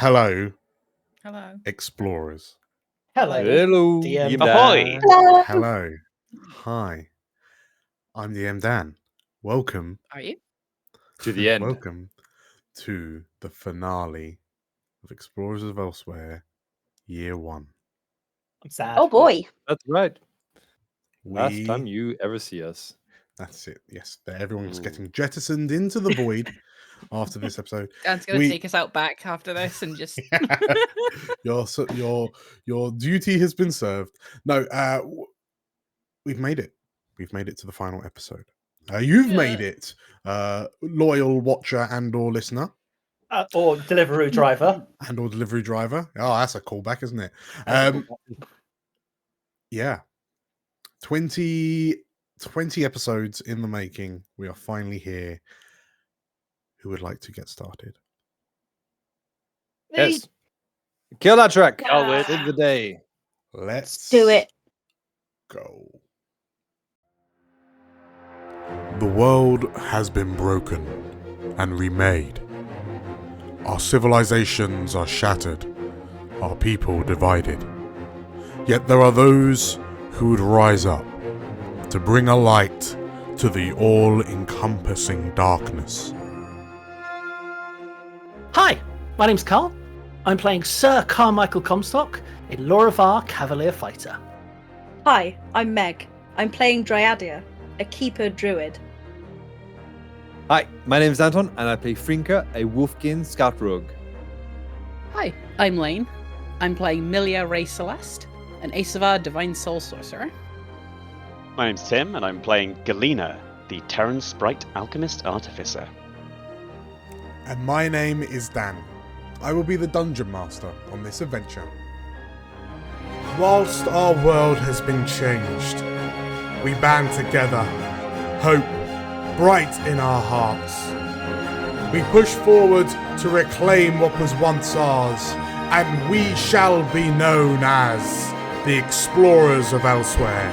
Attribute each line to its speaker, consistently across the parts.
Speaker 1: Hello,
Speaker 2: Hello.
Speaker 1: explorers.
Speaker 3: Hello.
Speaker 4: Hello.
Speaker 3: DM
Speaker 4: Ahoy.
Speaker 3: Dan.
Speaker 5: Hello.
Speaker 1: Hello. Hi. I'm DM Dan. Welcome
Speaker 2: Are you?
Speaker 4: To the end.
Speaker 1: Welcome to the finale of Explorers of Elsewhere, Year 1.
Speaker 3: I'm sad.
Speaker 5: Oh boy.
Speaker 4: That's right. Last
Speaker 1: We-
Speaker 4: time you ever see us.
Speaker 1: That's it. Yes, everyone's
Speaker 4: Ooh.
Speaker 1: getting jettisoned into the void after this episode.
Speaker 2: Dan's going to
Speaker 1: We-
Speaker 2: take us out back after this and just...
Speaker 1: your duty has been served. No, we've made it. We've made it to the final episode. You've made it, loyal watcher and or listener.
Speaker 3: Or delivery driver.
Speaker 1: And or delivery driver. Oh, that's a callback, isn't it? Yeah. 20 episodes in the making. We are finally here. Who would like to get started?
Speaker 4: Yes. Kill Atrach.
Speaker 5: Yeah.
Speaker 4: Save the day.
Speaker 1: Let's
Speaker 5: Do it.
Speaker 1: go. The world has been broken and remade. Our civilizations are shattered, our people divided. Yet there are those who would rise up to bring a light to the all-encompassing darkness.
Speaker 3: Hi, my name's Carl. I'm playing Sir Carmichael Comstock in Loravar Cavalier Fighter.
Speaker 5: Hi, I'm Meg. I'm playing Dryadia, a keeper druid.
Speaker 4: Hi, my name is Anton, and I play Frinka, a Wolfkin Scout Rogue.
Speaker 2: Hi, I'm Lane. I'm playing Milia Ray Celeste, an Asavar Divine Soul Sorcerer.
Speaker 6: My name's Tim, and I'm playing Galena, the Terran Sprite Alchemist Artificer.
Speaker 1: And my name is Dan. I will be the Dungeon Master on this adventure. Whilst our world has been changed, we band together, hope bright in our hearts. We push forward to reclaim what was once ours, and we shall be known as the Explorers of Elsewhere.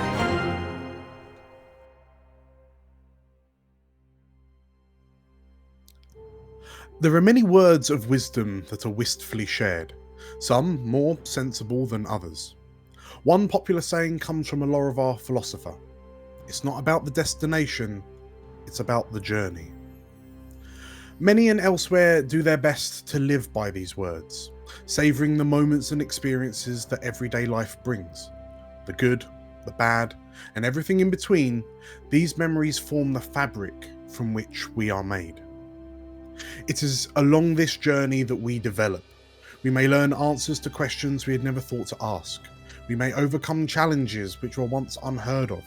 Speaker 1: There are many words of wisdom that are wistfully shared, some more sensible than others. One popular saying comes from a Loravar philosopher. It's not about the destination, it's about the journey. Many in Elsewhere do their best to live by these words, savouring the moments and experiences that everyday life brings. The good, the bad, and everything in between, these memories form the fabric from which we are made. It is along this journey that we develop. We may learn answers to questions we had never thought to ask. We may overcome challenges which were once unheard of.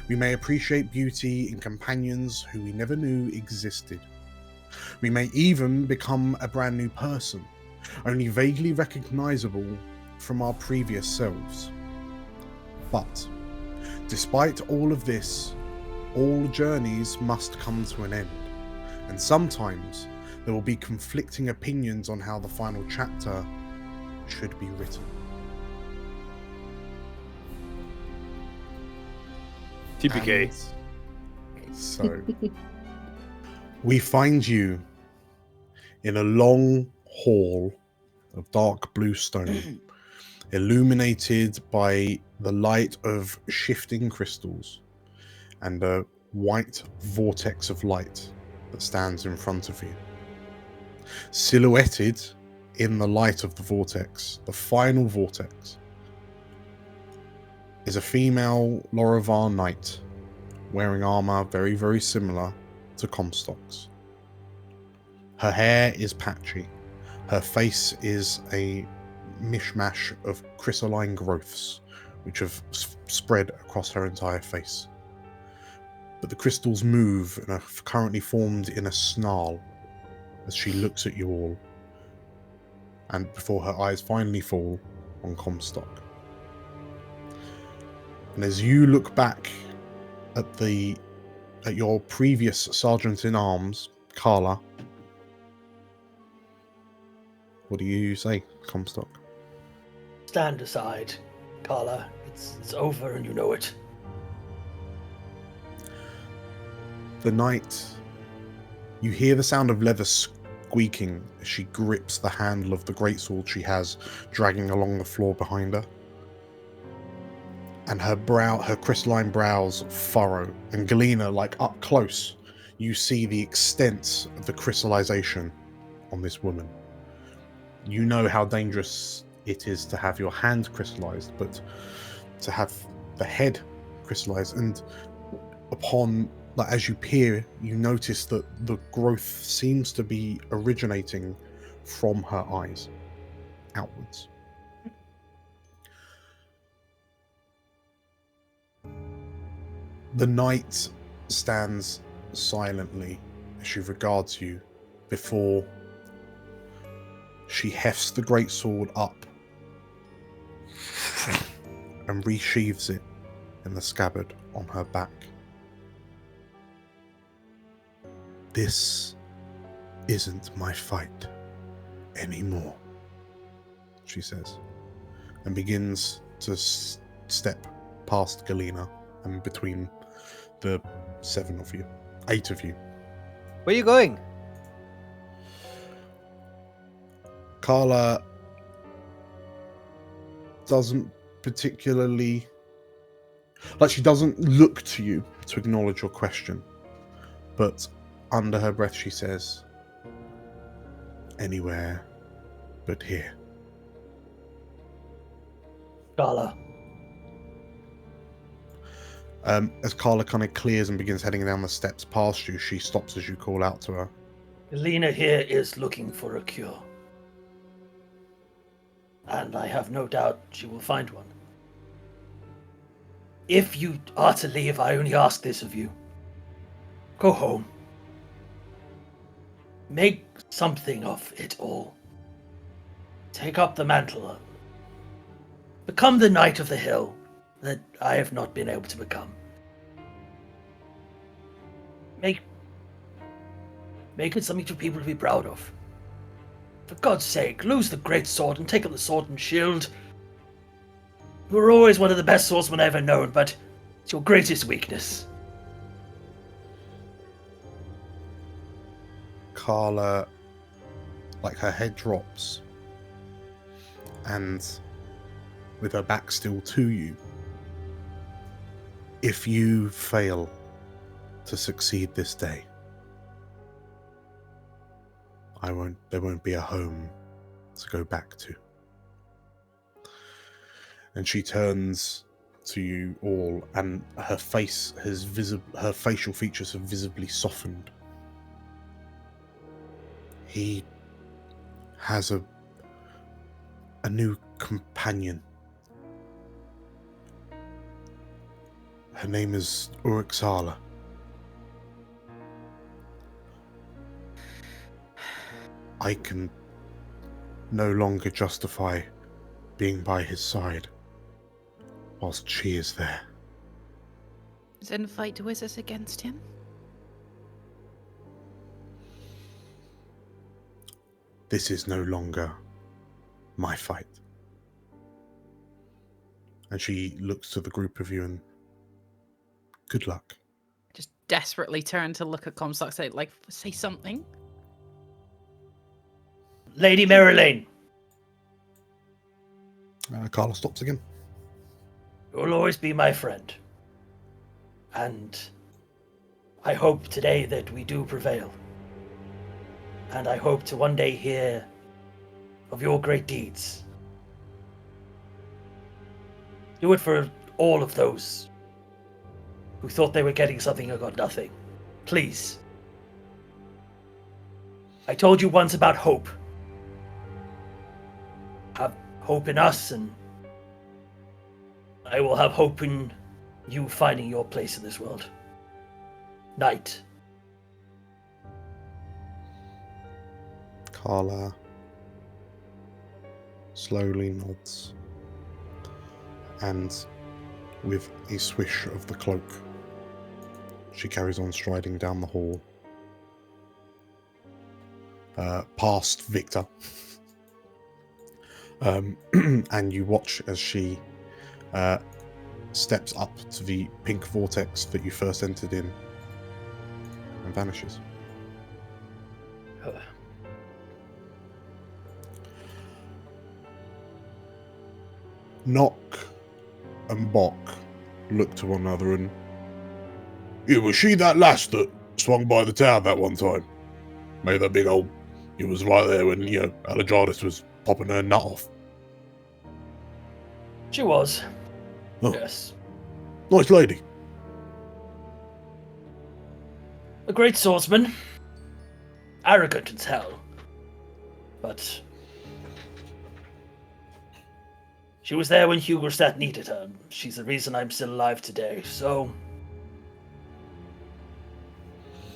Speaker 1: We may appreciate beauty in companions who we never knew existed. We may even become a brand new person, only vaguely recognisable from our previous selves. But, despite all of this, all journeys must come to an end. And sometimes there will be conflicting opinions on how the final chapter should be written.
Speaker 4: TPK.
Speaker 1: And so, we find you in a long hall of dark blue stone, illuminated by the light of shifting crystals and a white vortex of light that stands in front of you. Silhouetted in the light of the vortex, the final vortex, is a female Loravar knight wearing armor very, very similar to Comstock's. Her hair is patchy. Her face is a mishmash of crystalline growths which have spread across her entire face. But the crystals move and are currently formed in a snarl as she looks at you all, and before her eyes finally fall on Comstock. And as you look back at your previous Sergeant-in-Arms, Carla, what do you say, Comstock?
Speaker 3: Stand aside, Carla. It's over and you know it.
Speaker 1: The night, you hear the sound of leather squeaking as she grips the handle of the greatsword she has dragging along the floor behind her. And her crystalline brows furrow. And Galena, like up close, you see the extent of the crystallization on this woman. You know how dangerous it is to have your hand crystallized, but to have the head crystallized. And upon, like, as you peer, you notice that the growth seems to be originating from her eyes outwards. The knight stands silently as she regards you before she hefts the greatsword up and resheathes it in the scabbard on her back. This isn't my fight anymore, she says, and begins to step past Galena and between the 8 of you.
Speaker 4: Where are you going?
Speaker 1: Carla doesn't particularly... she doesn't look to you to acknowledge your question, but under her breath she says, anywhere but here.
Speaker 3: Carla.
Speaker 1: As Carla kind of clears and begins heading down the steps past you, she stops as you call out to her.
Speaker 3: Galena here is looking for a cure. And I have no doubt she will find one. If you are to leave, I only ask this of you. Go home. Make something of it all. Take up the mantle. Become the Knight of the Hill that I have not been able to become. Make it something for people to be proud of. For God's sake, lose the great sword and take up the sword and shield. You were always one of the best swordsmen I've ever known, but it's your greatest weakness.
Speaker 1: Carla, her head drops, and with her back still to you, if you fail to succeed this day, there won't be a home to go back to. And she turns to you all, and her facial features have visibly softened. He has a new companion. Her name is Urixala. I can no longer justify being by his side whilst she is there.
Speaker 2: Then fight with us against him?
Speaker 1: This is no longer my fight. And she looks to the group of you and good luck.
Speaker 2: Just desperately turn to look at Comstock, say something.
Speaker 3: Lady Marilyn,
Speaker 1: Carla stops again.
Speaker 3: you'll always be my friend. And I hope today that we do prevail. And I hope to one day hear of your great deeds. Do it for all of those who thought they were getting something and got nothing. Please. I told you once about hope. Have hope in us, and I will have hope in you finding your place in this world. Knight.
Speaker 1: Carla slowly nods, and with a swish of the cloak, she carries on striding down the hall, past Victor. And you watch as she steps up to the pink vortex that you first entered in and vanishes. Nock and Bock look to one another and... Yeah, was she that lass that swung by the tower that one time? Made that big old... It was right there when, Alejandris was popping her nut off.
Speaker 3: She was.
Speaker 1: Oh.
Speaker 3: Yes.
Speaker 1: Nice lady.
Speaker 3: A great swordsman. Arrogant as hell. But she was there when Hugerstadt needed her. She's the reason I'm still alive today, so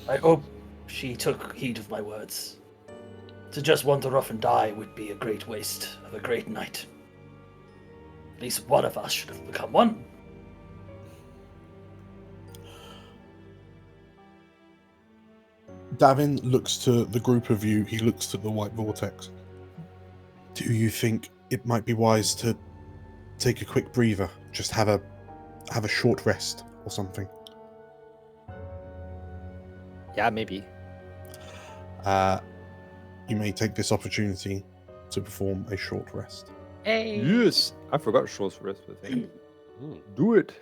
Speaker 3: I hope she took heed of my words. To just wander off and die would be a great waste of a great knight. At least one of us should have become one.
Speaker 1: Davin looks to the group of you. He looks to the white vortex. Do you think it might be wise to take a quick breather? Just have a short rest or something?
Speaker 4: Yeah, maybe.
Speaker 1: You may take this opportunity to perform a short rest.
Speaker 2: Hey.
Speaker 4: Yes, I forgot short rest. I think. Do it.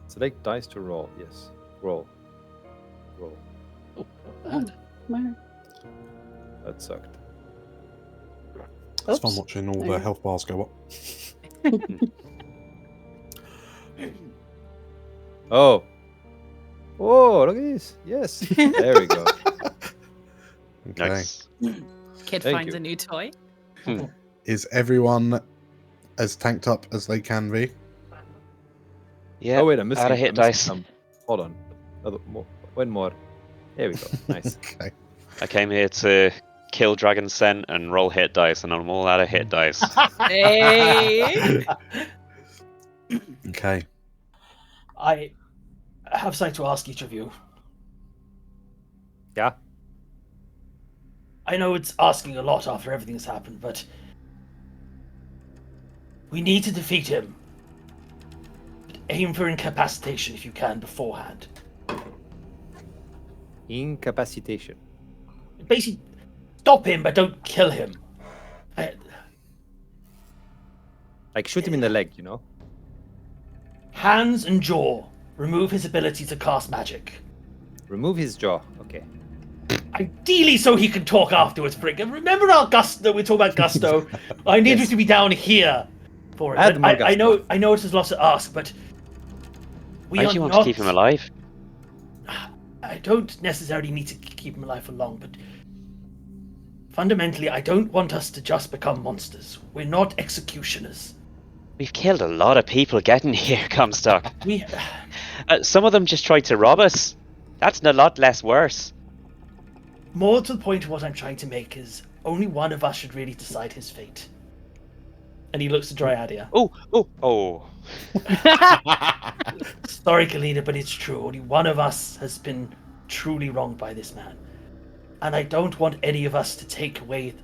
Speaker 4: Select dice to roll. Yes, roll. That sucked.
Speaker 1: It's fun watching all the health bars go up.
Speaker 4: Oh, look at this. Yes, there we go.
Speaker 1: Okay.
Speaker 6: Nice.
Speaker 2: Kid
Speaker 4: Thank
Speaker 2: finds
Speaker 4: you.
Speaker 2: a new toy.
Speaker 1: Is everyone as tanked up as they can be?
Speaker 6: Yeah.
Speaker 4: Oh wait, I'm missing.
Speaker 6: Add a hit
Speaker 4: I'm missing
Speaker 6: dice.
Speaker 4: some. Hold on. One more. There we go. Nice.
Speaker 1: Okay.
Speaker 6: I came here to kill Dragon Scent and roll hit dice, and I'm all out of hit dice.
Speaker 2: Hey.
Speaker 1: Okay.
Speaker 3: I have something to ask each of you.
Speaker 4: Yeah.
Speaker 3: I know it's asking a lot after everything that's happened, but we need to defeat him. But aim for incapacitation if you can beforehand.
Speaker 4: Incapacitation.
Speaker 3: Basically, stop him, but don't kill him.
Speaker 4: Like shoot him in the leg, you know?
Speaker 3: Hands and jaw. Remove his ability to cast magic.
Speaker 4: Remove his jaw. Okay.
Speaker 3: Ideally, so he can talk afterwards. Remember our gusto? We talk about gusto. I need you to be down here for it.
Speaker 4: Add
Speaker 3: But
Speaker 4: more
Speaker 3: I
Speaker 4: gusto.
Speaker 3: know it's a lot to ask, but we
Speaker 6: Why
Speaker 3: are
Speaker 6: do you want
Speaker 3: not.
Speaker 6: to keep him alive?
Speaker 3: I don't necessarily need to keep him alive for long, but fundamentally, I don't want us to just become monsters. We're not executioners.
Speaker 6: We've killed a lot of people getting here, Comstock.
Speaker 3: We.
Speaker 6: Some of them just tried to rob us. That's a lot less worse.
Speaker 3: More to the point of what I'm trying to make is only one of us should really decide his fate. And he looks to Dryadia.
Speaker 6: Oh.
Speaker 3: Sorry, Kalina, but it's true. Only one of us has been truly wronged by this man. And I don't want any of us to take away...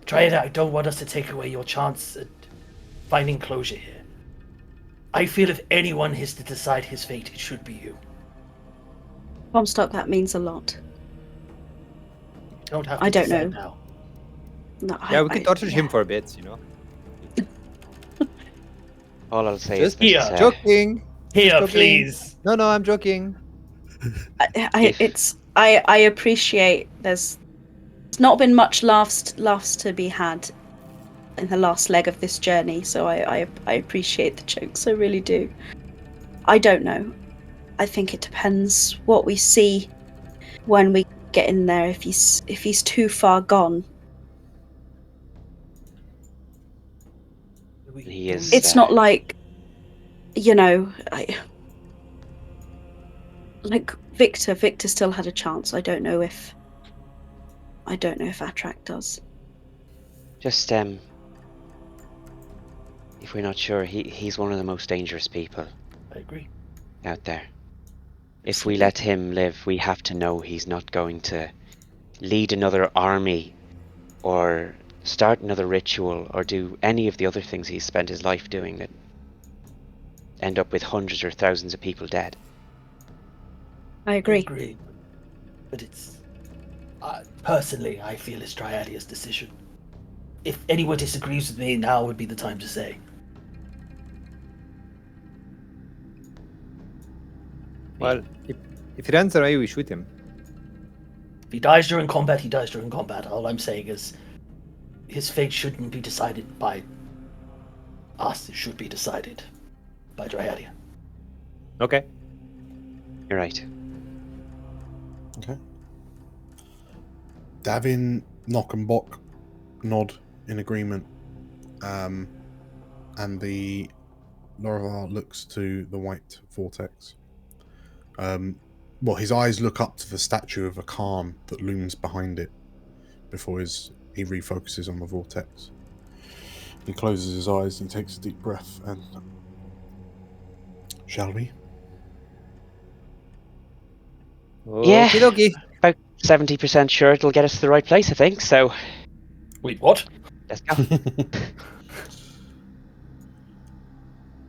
Speaker 3: Dryadia, I don't want us to take away your chance at finding closure here. I feel if anyone is to decide his fate, it should be you.
Speaker 5: Comstock, that means a lot.
Speaker 3: You don't have to
Speaker 5: I don't
Speaker 3: decide
Speaker 5: know.
Speaker 3: now.
Speaker 5: No,
Speaker 4: Yeah, we can torture him for a bit, you know?
Speaker 6: All I'll say
Speaker 4: Just
Speaker 6: is
Speaker 3: here.
Speaker 6: that,
Speaker 4: Joking.
Speaker 3: Here,
Speaker 4: Joking.
Speaker 3: please.
Speaker 4: No, I'm joking.
Speaker 5: I appreciate there's not been much laughs to be had in the last leg of this journey, so I appreciate the jokes. I really do. I don't know. I think it depends what we see when we get in there. If he's too far gone,
Speaker 6: he is.
Speaker 5: it's not like, like Victor. Victor still had a chance. I don't know if Atrach does.
Speaker 6: Just if we're not sure, he's one of the most dangerous people
Speaker 3: I agree.
Speaker 6: out there. If we let him live, we have to know he's not going to lead another army or start another ritual or do any of the other things he's spent his life doing that end up with hundreds or thousands of people dead.
Speaker 5: I
Speaker 3: I
Speaker 5: agree.
Speaker 3: agree. But it's... personally, I feel it's Dryadia's decision. If anyone disagrees with me, now would be the time to say.
Speaker 4: Well, if he runs away, we shoot him.
Speaker 3: If he dies during combat, he dies during combat. All I'm saying is his fate shouldn't be decided by us. It should be decided by Dryadia.
Speaker 4: Okay.
Speaker 6: You're right.
Speaker 1: Okay. Davin, Nock and Bock nod in agreement. And the Lorivar looks to the white vortex. Well, his eyes look up to the statue of a Khan that looms behind it before he refocuses on the vortex. He closes his eyes and takes a deep breath and... Shall we?
Speaker 6: Yeah.
Speaker 4: Okie dokie.
Speaker 6: About 70% sure it'll get us to the right place, I think, so
Speaker 3: Wait, what?
Speaker 6: let's go.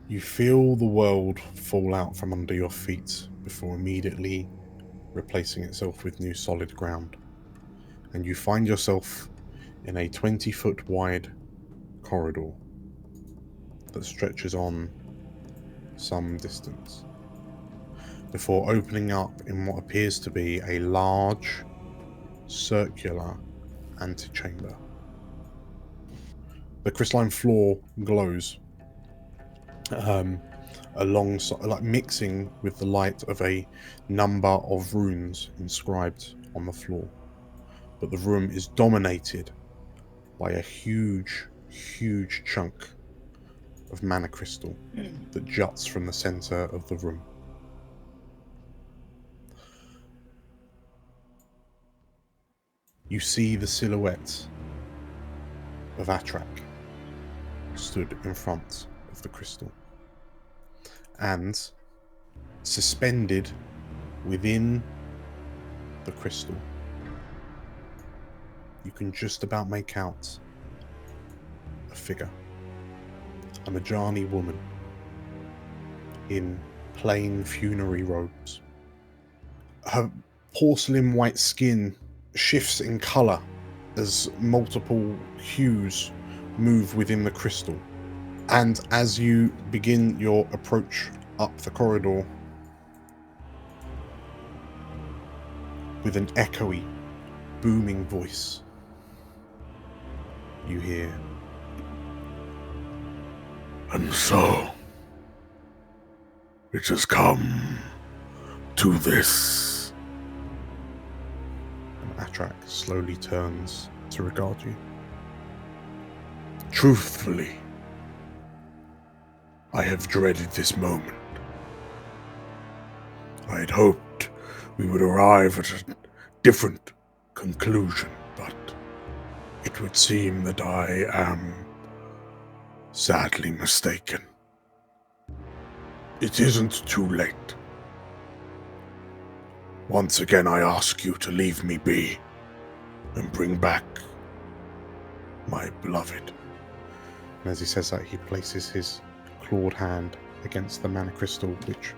Speaker 1: You feel the world fall out from under your feet before immediately replacing itself with new solid ground. And you find yourself in a 20-foot wide corridor that stretches on some distance before opening up in what appears to be a large circular antechamber. The crystalline floor glows alongside, like mixing with the light of a number of runes inscribed on the floor. But the room is dominated by a huge chunk of mana crystal that juts from the center of the room. You see the silhouette of Atrach stood in front of the crystal. And suspended within the crystal, you can just about make out a figure. A Majani woman in plain funerary robes. Her porcelain white skin shifts in colour as multiple hues move within the crystal. And as you begin your approach up the corridor, with an echoey, booming voice, you hear, "And so, it has come to this." And Atrach slowly turns to regard you. "Truthfully, I have dreaded this moment. I had hoped we would arrive at a different conclusion, but it would seem that I am sadly mistaken. It isn't too late. Once again, I ask you to leave me be and bring back my beloved." And as he says that, he places his clawed hand against the mana crystal, which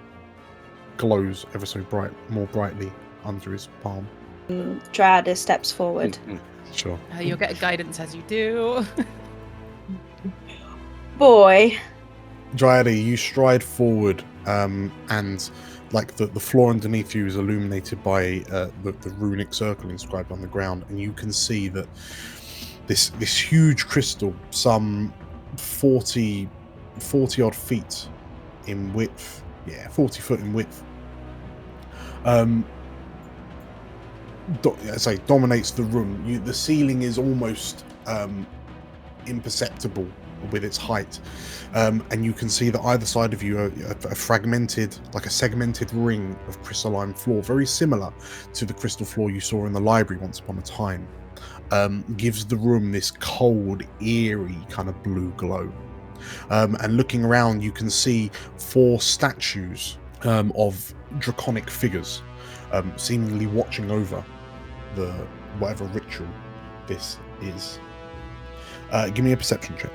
Speaker 1: glows ever so more brightly under his palm.
Speaker 5: Dryadia steps forward.
Speaker 1: Sure.
Speaker 2: You'll get guidance as you do.
Speaker 5: Boy.
Speaker 1: Dryadia, you stride forward, and like the floor underneath you is illuminated by the runic circle inscribed on the ground, and you can see that this huge crystal, some 40 odd feet in width, 40 foot in width, dominates the room. The ceiling is almost imperceptible with its height, and you can see that either side of you a fragmented, like a segmented ring of crystalline floor, very similar to the crystal floor you saw in the library once upon a time, gives the room this cold, eerie kind of blue glow. And looking around, you can see 4 statues of draconic figures, seemingly watching over the whatever ritual this is. Give me a perception check.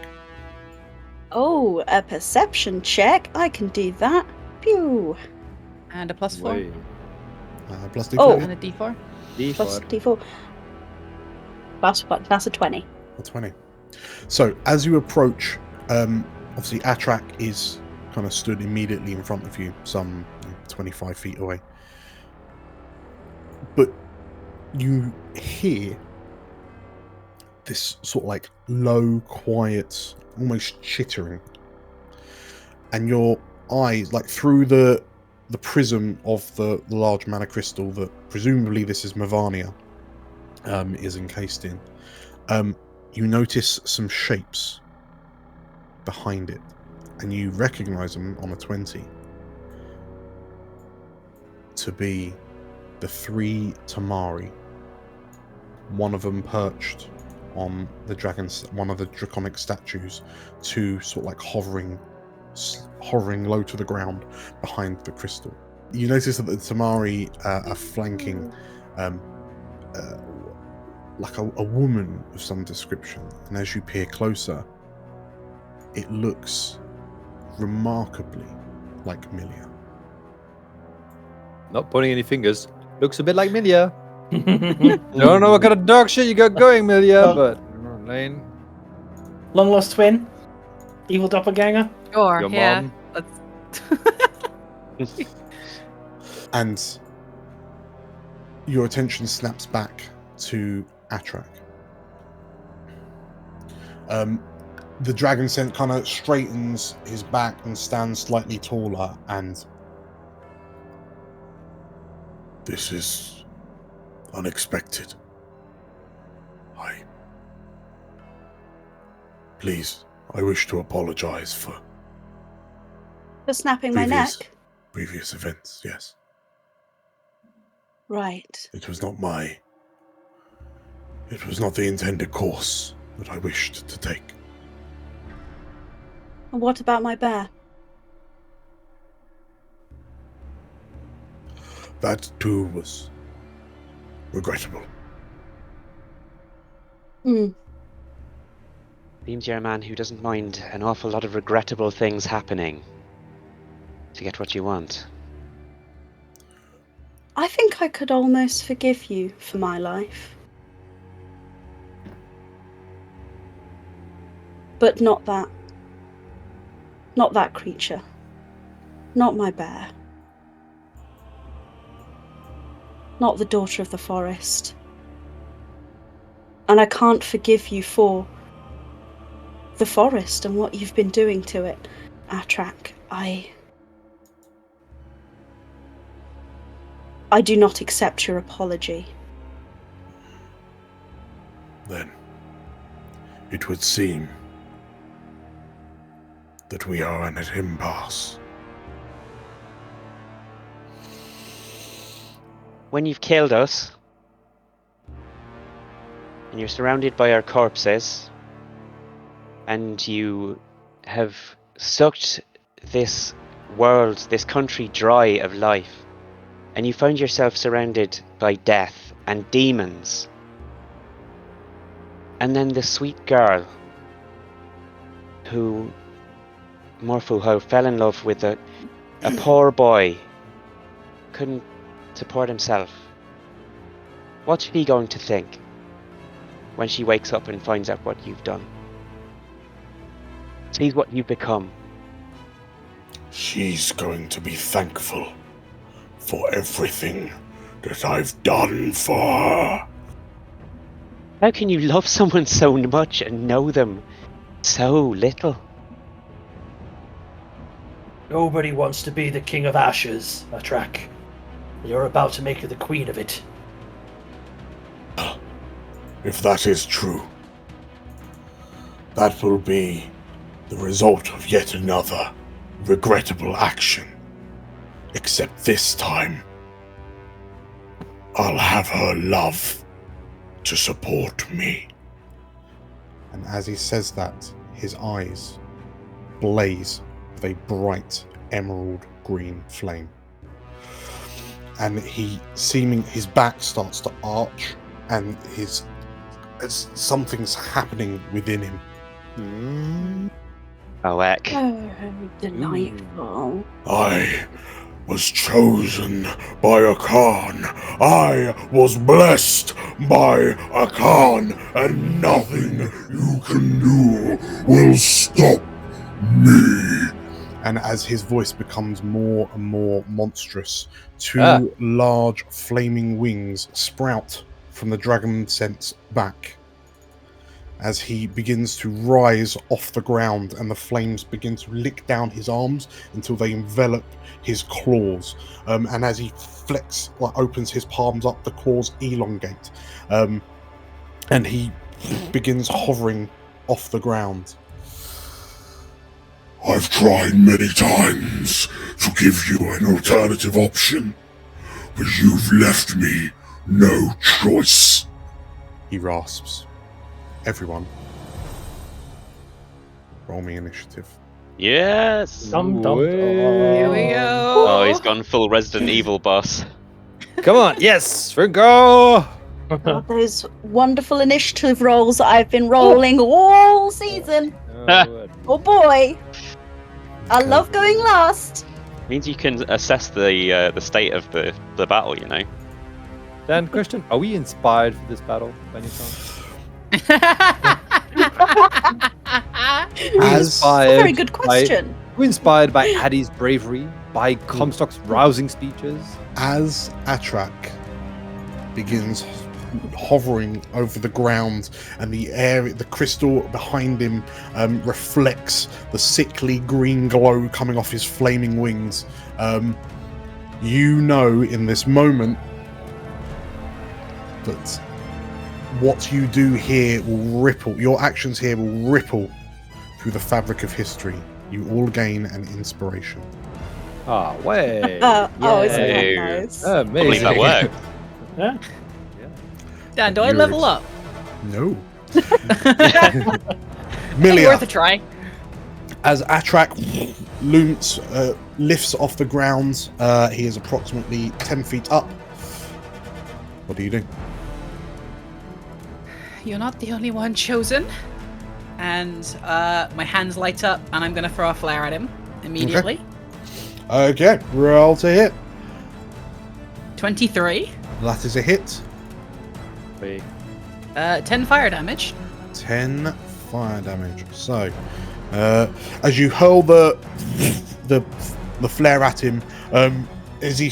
Speaker 5: Oh, a perception check. I can do that. Pew.
Speaker 2: And a +4.
Speaker 4: Way.
Speaker 1: Plus D4.
Speaker 5: Oh.
Speaker 2: And a D4.
Speaker 5: Plus
Speaker 4: D4.
Speaker 5: D4. Plus what? That's a 20.
Speaker 1: A 20. So as you approach, obviously Atrach is kind of stood immediately in front of you, some 25 feet away. But you hear this sort of like low, quiet, almost chittering, and your eyes, like through the prism of the large mana crystal that presumably this is Mavania, is encased in, you notice some shapes behind it, and you recognize them on a 20 to be the 3 Tamari. One of them perched on the one of the draconic statues, 2 sort of like hovering low to the ground behind the crystal. You notice that the Tamari are flanking like a woman of some description, and as you peer closer, it looks remarkably like Milia.
Speaker 4: Not pointing any fingers. Looks a bit like Milia. Don't know what kind of dog shit you got going, Milia, but Lane.
Speaker 3: Long lost twin, evil doppelganger.
Speaker 2: Sure,
Speaker 4: Your
Speaker 2: yeah.
Speaker 4: mom.
Speaker 1: And your attention snaps back to Atrach. The dragon scent kind of straightens his back and stands slightly taller, and this is unexpected. I wish to apologize for
Speaker 5: snapping my neck.
Speaker 1: previous events. Yes,
Speaker 5: Right.
Speaker 1: it was not the intended course that I wished to take.
Speaker 5: And what about my bear?
Speaker 1: That too was regrettable.
Speaker 6: Seems you're a man who doesn't mind an awful lot of regrettable things happening to get what you want.
Speaker 5: I think I could almost forgive you for my life. But not that. Not that creature. Not my bear. Not the daughter of the forest. And I can't forgive you for the forest and what you've been doing to it, Atrach. I do not accept your apology.
Speaker 1: Then it would seem that we are at an impasse.
Speaker 6: When you've killed us, and you're surrounded by our corpses, and you have sucked this world, this country dry of life, and you found yourself surrounded by death and demons, and then the sweet girl who fell in love with a poor boy, couldn't support himself. What's she going to think when she wakes up and finds out what you've done? Sees what you've become.
Speaker 1: She's going to be thankful for everything that I've done for her.
Speaker 6: How can you love someone so much and know them so little?
Speaker 3: Nobody wants to be the king of ashes, Atrach. You're about to make her the queen of it.
Speaker 1: If that is true, that will be the result of yet another regrettable action. Except this time, I'll have her love to support me. And as he says that, his eyes blaze with a bright emerald green flame. And his back starts to arch, and something's happening within him.
Speaker 6: Oh, heck.
Speaker 5: Oh, delightful.
Speaker 1: I was chosen by a Khan. I was blessed by a Khan, and nothing you can do will stop me. And as his voice becomes more and more monstrous, two large flaming wings sprout from the dragon sense back as he begins to rise off the ground, and the flames begin to lick down his arms until they envelop his claws. And as he opens his palms up, the claws elongate, and he begins hovering off the ground. I've tried many times to give you an alternative option, but you've left me no choice. He rasps. Everyone, roll me initiative.
Speaker 6: Yes!
Speaker 3: Dum, dum, dum.
Speaker 2: Here we go.
Speaker 6: Oh, he's gone full Resident Evil boss.
Speaker 4: Come on, yes, Franco!
Speaker 5: Oh, those wonderful initiative rolls that I've been rolling all season. Oh boy. I love going last.
Speaker 6: Means you can assess the state of the battle, you know.
Speaker 4: Dan, question: are we inspired for this battle by any chance?
Speaker 5: That's a very good question.
Speaker 4: We're inspired by Addie's bravery, by Comstock's rousing speeches.
Speaker 1: As Atrach begins hovering over the ground, and the crystal behind him reflects the sickly green glow coming off his flaming wings, you know in this moment that what you do here will ripple, your actions here will ripple through the fabric of history. You all gain an inspiration.
Speaker 4: Ah, way!
Speaker 5: Oh, isn't that
Speaker 6: Yay.
Speaker 5: nice?
Speaker 6: I believe that worked.
Speaker 3: Yeah.
Speaker 2: Dan, do I level up?
Speaker 1: No.
Speaker 2: Ain't
Speaker 1: Milia,
Speaker 2: worth a try.
Speaker 1: as Atrach lifts off the ground, he is approximately 10 feet up. What do you do?
Speaker 2: You're not the only one chosen. And my hands light up, and I'm going to throw a flare at him immediately.
Speaker 1: Okay, roll to hit.
Speaker 2: 23.
Speaker 1: That is a hit.
Speaker 4: Wait.
Speaker 2: 10 fire damage.
Speaker 1: 10 fire damage. So, as you hurl the flare at him, as he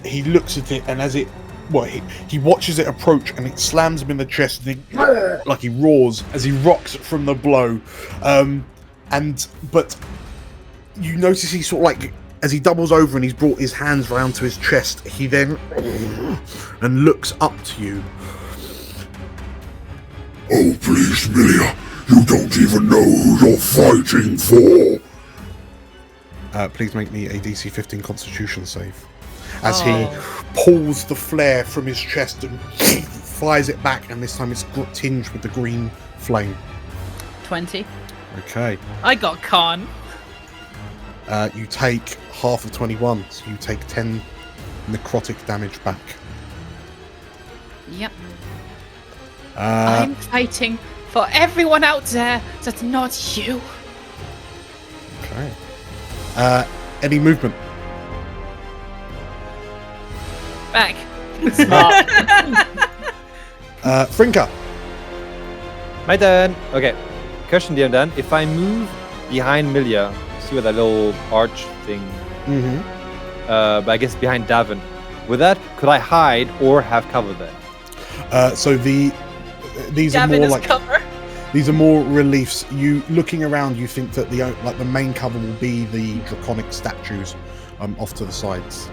Speaker 1: he looks at it, and as it, he watches it approach, and it slams him in the chest, and he roars as he rocks from the blow. But you notice he as he doubles over and he's brought his hands round to his chest, he then and looks up to you. Oh, please, Milia, you don't even know who you're fighting for. Please make me a DC 15 Constitution save. As he pulls the flare from his chest and fires it back, and this time it's tinged with the green flame.
Speaker 2: 20.
Speaker 1: Okay.
Speaker 2: I got con.
Speaker 1: You take half of 21, so you take 10 necrotic damage back.
Speaker 2: Yep.
Speaker 1: Uh,
Speaker 2: I'm fighting for everyone out there that's not you.
Speaker 1: Okay. Any movement?
Speaker 2: Back.
Speaker 1: Frinka.
Speaker 4: My turn. Okay. Question, DM Dan. If I move behind Milia, see where that little arch thing.
Speaker 1: Mm-hmm.
Speaker 4: But I guess behind Davin. With that, could I hide or have cover there?
Speaker 1: So these
Speaker 2: Davin
Speaker 1: are more
Speaker 2: is
Speaker 1: like
Speaker 2: cover.
Speaker 1: these are more reliefs. You looking around, you think that the main cover will be the draconic statues off to the sides.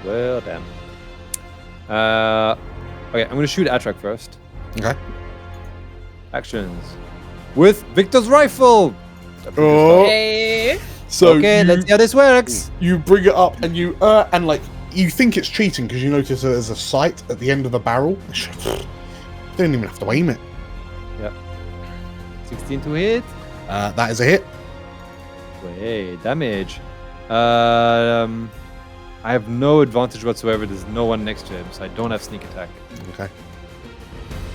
Speaker 4: Well, damn. Okay, I'm gonna shoot Atrach first.
Speaker 1: Okay.
Speaker 4: Actions. With Victor's rifle!
Speaker 1: Oh.
Speaker 2: Hey.
Speaker 1: So
Speaker 4: okay, let's see how this works.
Speaker 1: You bring it up and you you think it's cheating because you notice that there's a sight at the end of the barrel. Don't even have to aim it.
Speaker 4: Yep. 16 to hit.
Speaker 1: That is a hit.
Speaker 4: Wait, damage. I have no advantage whatsoever. There's no one next to him, so I don't have sneak attack.
Speaker 1: Okay.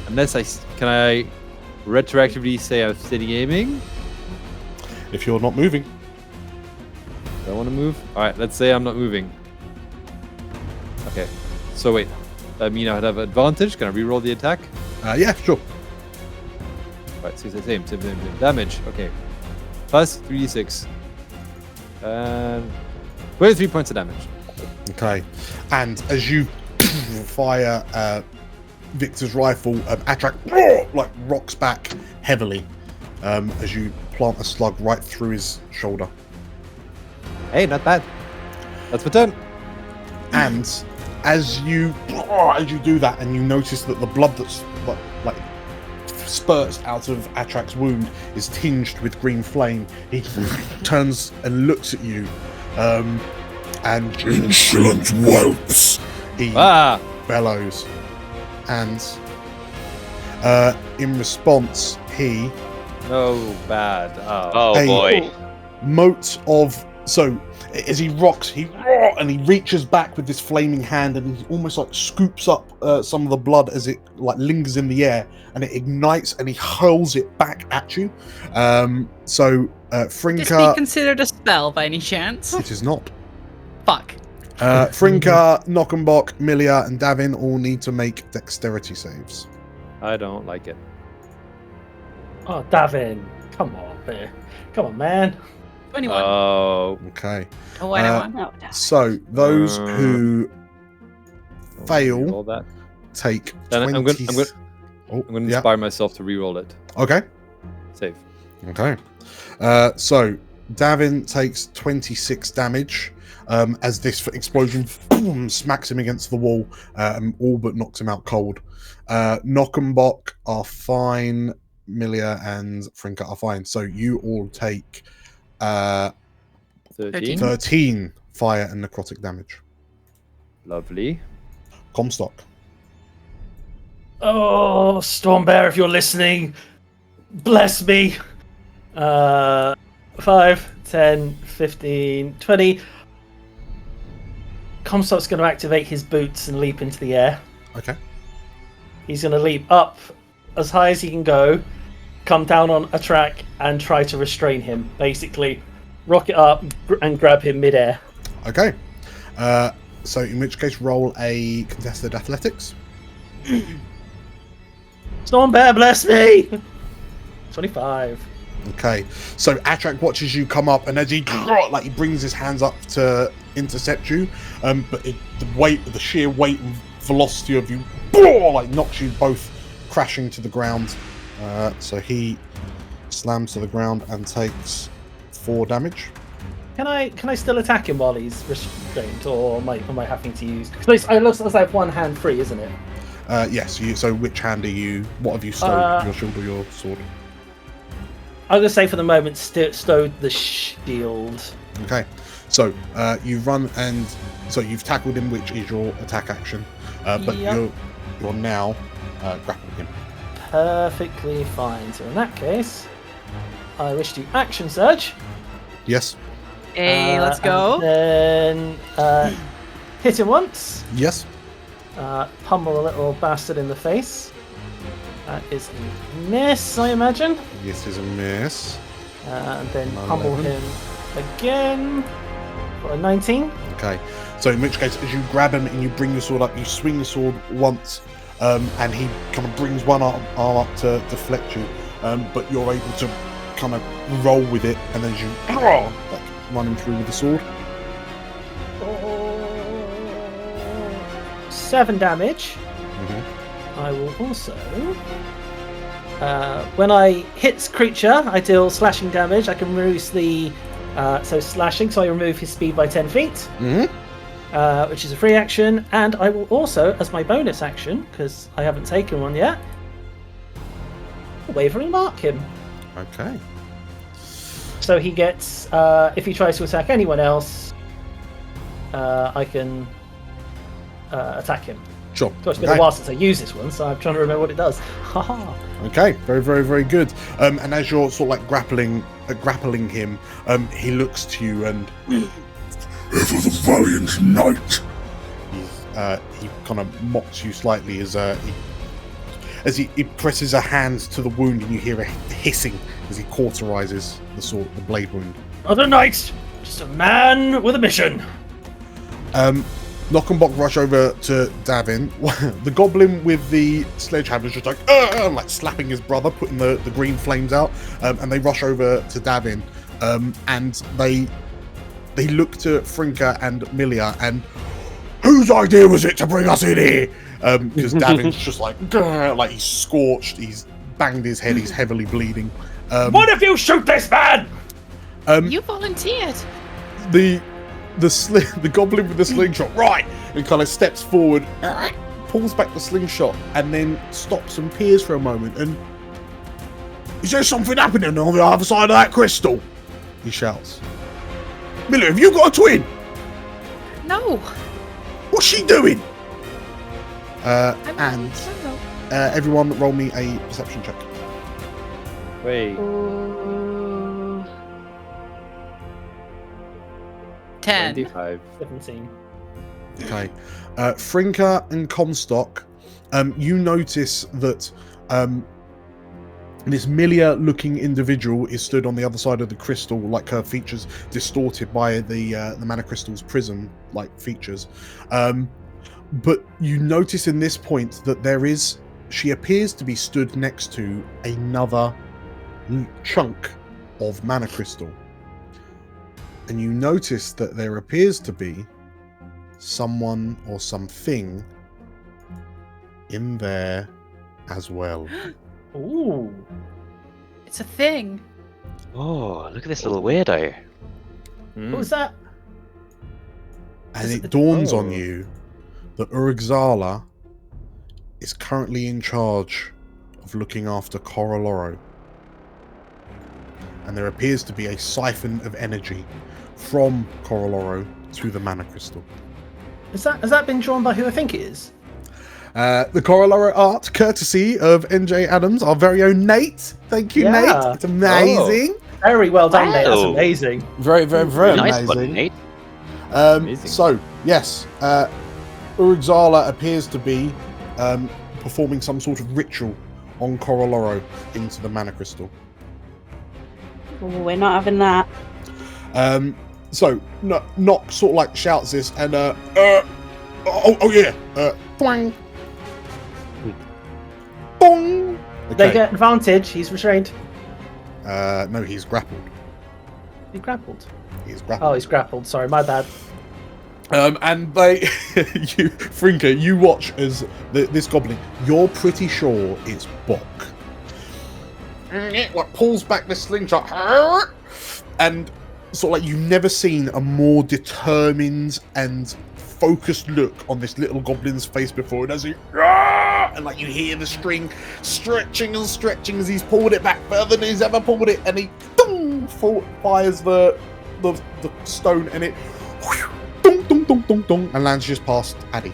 Speaker 4: Unless can I retroactively say I'm steady aiming?
Speaker 1: If you're not moving.
Speaker 4: Do I want to move? All right, let's say I'm not moving. So wait, that mean I'd have advantage? Can I reroll the attack?
Speaker 1: Yeah, sure.
Speaker 4: Right, same. Damage. Okay. Plus 3d6. And 23 points of damage.
Speaker 1: Okay. And as you fire Victor's rifle, Atrach like rocks back heavily as you plant a slug right through his shoulder.
Speaker 4: Hey, not bad. That's my turn.
Speaker 1: And as you do that, and you notice that the blood that's like spurts out of Atrach's wound is tinged with green flame, he turns and looks at you, and insolent whelps, he bellows, and in response, he
Speaker 4: bad.
Speaker 6: Oh
Speaker 1: a
Speaker 6: boy.
Speaker 1: mote of as he rocks, and he reaches back with this flaming hand, and he almost like scoops up some of the blood as it like lingers in the air, and it ignites, and he hurls it back at you. So Frinka,
Speaker 2: This be considered a spell by any chance?
Speaker 1: it is not.
Speaker 2: Fuck.
Speaker 1: Frinka, Knockenbach, Milia, and Davin all need to make dexterity saves.
Speaker 4: I don't like it.
Speaker 3: Oh, Davin, come on, man.
Speaker 2: 21.
Speaker 4: Oh.
Speaker 1: Okay.
Speaker 2: Oh, I know one.
Speaker 5: No, no.
Speaker 1: So those who fail
Speaker 4: Roll that.
Speaker 1: take
Speaker 4: Then
Speaker 1: 20.
Speaker 4: I'm going
Speaker 1: Oh,
Speaker 4: to
Speaker 1: yeah.
Speaker 4: inspire myself to reroll it.
Speaker 1: Okay.
Speaker 4: Save.
Speaker 1: Okay. So Davin takes 26 damage as this explosion boom, smacks him against the wall, all but knocks him out cold. Knockenbach are fine. Milia and Frinka are fine. So you all take
Speaker 4: 13.
Speaker 1: 13 fire and necrotic damage.
Speaker 4: Lovely.
Speaker 1: Comstock.
Speaker 3: Oh, Stormbear, if you're listening, bless me. 5, 10, 15, 20. Comstock's going to activate his boots and leap into the air.
Speaker 1: Okay.
Speaker 3: He's going to leap up as high as he can go, come down on Atrach, and try to restrain him. Basically, rocket up and grab him midair.
Speaker 1: Okay. So in which case, roll a contested athletics.
Speaker 3: Stormbear, bless me! 25.
Speaker 1: Okay. So Atrach watches you come up, and as he he brings his hands up to intercept you, but the sheer weight and velocity of you knocks you both crashing to the ground. So he slams to the ground and takes 4 damage.
Speaker 3: Can I still attack him while he's restrained, or am I having to use? Because it looks like I have one hand free, isn't it?
Speaker 1: Yes. So which hand are you? What have you stowed? Your shield or your sword?
Speaker 3: I'm gonna say for the moment, stowed the shield.
Speaker 1: Okay. So you run and you've tackled him, which is your attack action. But
Speaker 3: Yep.
Speaker 1: you're now grappling him.
Speaker 3: Perfectly fine. So in that case, I wish to action surge.
Speaker 1: Yes.
Speaker 2: Hey, let's go.
Speaker 3: And then hit him once.
Speaker 1: Yes.
Speaker 3: Pummel a little bastard in the face. That is a miss, I imagine.
Speaker 1: This is a miss.
Speaker 3: And then
Speaker 1: 11.
Speaker 3: pummel him again for a 19.
Speaker 1: Okay. So in which case, as you grab him and you bring your sword up, you swing the sword once, and he kind of brings one arm up to deflect you, but you're able to kind of roll with it, and then you run him through with the sword.
Speaker 3: 7 damage. I will also, when I hit creature, I deal slashing damage. I can reduce the slashing, so I remove his speed by 10 feet, which is a free action. And I will also, as my bonus action, because I haven't taken one yet, wavering mark him.
Speaker 1: Okay.
Speaker 3: So he gets, if he tries to attack anyone else, I can attack him.
Speaker 1: Sure.
Speaker 3: So it's been a while since I used this one, so I'm trying to remember what it does. Haha.
Speaker 1: Okay, very, very, very good. And as you're sort of like grappling him, he looks to you and ever the valiant knight. He kind of mocks you slightly as he presses a hand to the wound, and you hear a hissing as he cauterizes the blade wound.
Speaker 3: Other knight, just a man with a mission.
Speaker 1: Knockenbach rush over to Davin. The goblin with the sledgehammer is just like slapping his brother, putting the green flames out, and they rush over to Davin, and they look to Frinka and Milia, and whose idea was it to bring us in here? Because Davin's just like he's scorched, he's banged his head, he's heavily bleeding.
Speaker 3: One of you shoot this man!
Speaker 2: You volunteered.
Speaker 1: The goblin with the slingshot, right, and kind of steps forward, pulls back the slingshot, and then stops and peers for a moment. And is there something happening on the other side of that crystal? He shouts. Miller, have you got a twin?
Speaker 2: No.
Speaker 1: What's she doing?
Speaker 2: I'm
Speaker 1: And
Speaker 2: solo.
Speaker 1: everyone, roll me a perception check.
Speaker 4: Wait.
Speaker 2: 10.
Speaker 4: 25.
Speaker 3: 17.
Speaker 1: Okay. Frinka and Comstock, you notice that this Milia-looking individual is stood on the other side of the crystal, like her features distorted by the mana crystal's prism-like features. But you notice in this point that she appears to be stood next to another chunk of mana crystal. And you notice that there appears to be someone or something in there as well.
Speaker 3: Ooh.
Speaker 2: It's a thing.
Speaker 6: Oh, look at this little weirdo.
Speaker 3: What was that?
Speaker 1: And it dawns on you that Urugzala is currently in charge of looking after Coroloro. And there appears to be a siphon of energy from Coroloro to the mana crystal.
Speaker 3: Has that been drawn by who I think it is?
Speaker 1: The Coroloro art, courtesy of NJ Adams, our very own Nate. Thank you,
Speaker 3: Yeah.
Speaker 1: Nate. It's amazing.
Speaker 3: Very well done, Nate. That's
Speaker 6: Wow.
Speaker 3: amazing.
Speaker 1: Very, very, very
Speaker 6: Nice
Speaker 1: amazing.
Speaker 6: button, Nate.
Speaker 4: Amazing.
Speaker 1: So, yes, Urugzala appears to be performing some sort of ritual on Coroloro into the mana crystal.
Speaker 5: Oh, we're not having that.
Speaker 1: So Nock sort of like shouts this, and yeah, twang, bong.
Speaker 3: They
Speaker 1: Okay.
Speaker 3: get advantage. He's restrained.
Speaker 1: No, he's grappled.
Speaker 3: He grappled.
Speaker 1: He's grappled.
Speaker 3: Oh, he's grappled. Sorry, my bad.
Speaker 1: And they, Frinka, you watch as this goblin. You're pretty sure it's Bok. Like pulls back the slingshot, and sort of like you've never seen a more determined and focused look on this little goblin's face before. And as he, and like you hear the string stretching and stretching as he's pulled it back further than he's ever pulled it, and he fires the stone, and it and lands just past Addy.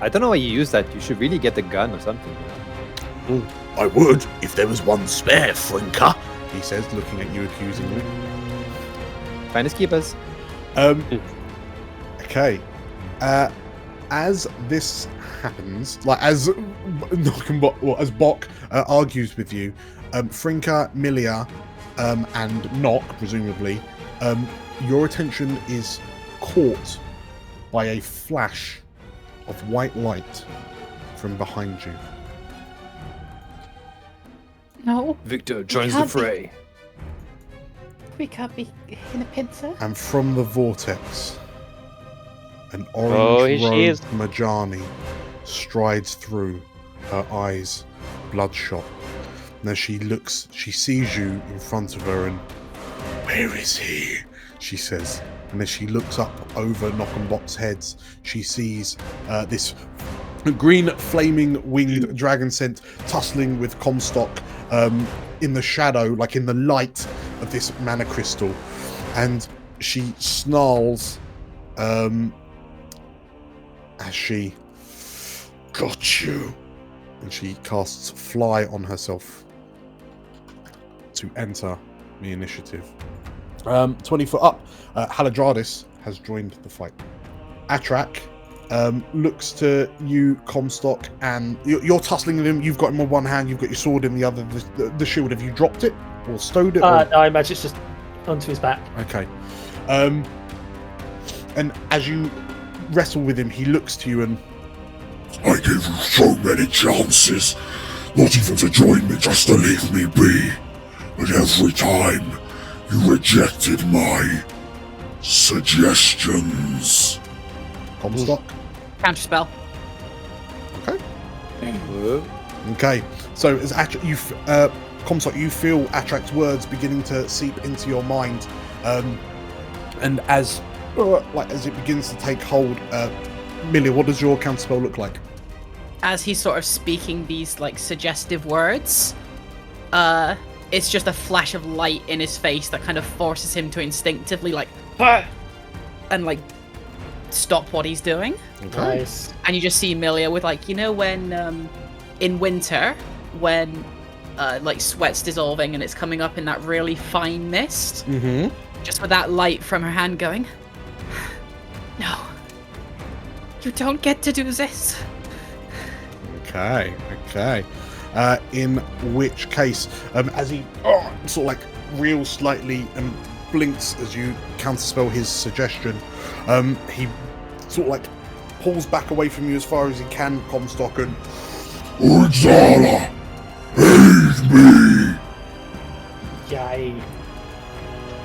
Speaker 4: I don't know why you use that. You should really get a gun or something.
Speaker 1: I would if there was one spare, Frinka, he says, looking at you accusingly.
Speaker 4: Finders keepers.
Speaker 1: Okay. As this happens, like as as Bok argues with you, Frinka, Milia, and Nock, presumably, your attention is caught by a flash of white light from behind you.
Speaker 2: No,
Speaker 4: Victor
Speaker 2: joins the fray. We can't be in a pincer.
Speaker 1: And from the vortex, an
Speaker 6: Oh, here she is.
Speaker 1: orange-robed Majani strides through, her eyes bloodshot. And as she looks, she sees you in front of her, and "Where is he?" she says. And as she looks up over Knockenbot's heads, she sees this green flaming winged dragon scent tussling with Comstock in the shadow, like in the light of this mana crystal. And she snarls as she "Got you!" and she casts Fly on herself to enter the initiative. 20 foot up, Haladradis has joined the fight. Atrach looks to you, Comstock, and you're tussling with him. You've got him on one hand, you've got your sword in the other. The shield, have you dropped it or stowed it?
Speaker 3: No, I imagine it's just onto his back.
Speaker 1: Okay. And as you wrestle with him, he looks to you and...
Speaker 7: I gave you so many chances, not even to join me, just to leave me be. But every time, you rejected my suggestions.
Speaker 1: Comstock.
Speaker 2: Counterspell.
Speaker 1: Okay. Okay. So as Comstock, you feel Atrach's words beginning to seep into your mind, and as it begins to take hold, Millie, what does your counterspell look like?
Speaker 2: As he's sort of speaking these like suggestive words, it's just a flash of light in his face that kind of forces him to instinctively like and like stop what he's doing.
Speaker 1: Okay.
Speaker 3: Nice.
Speaker 2: And you just see Milia with like, you know, when in winter when like sweat's dissolving and it's coming up in that really fine mist, just with that light from her hand going, no, you don't get to do this.
Speaker 1: Okay. In which case, as he sort of like reels slightly and blinks as you counterspell his suggestion, he sort of like pulls back away from you as far as he can, Comstock, and
Speaker 7: Urzala, aid me!
Speaker 3: Yay.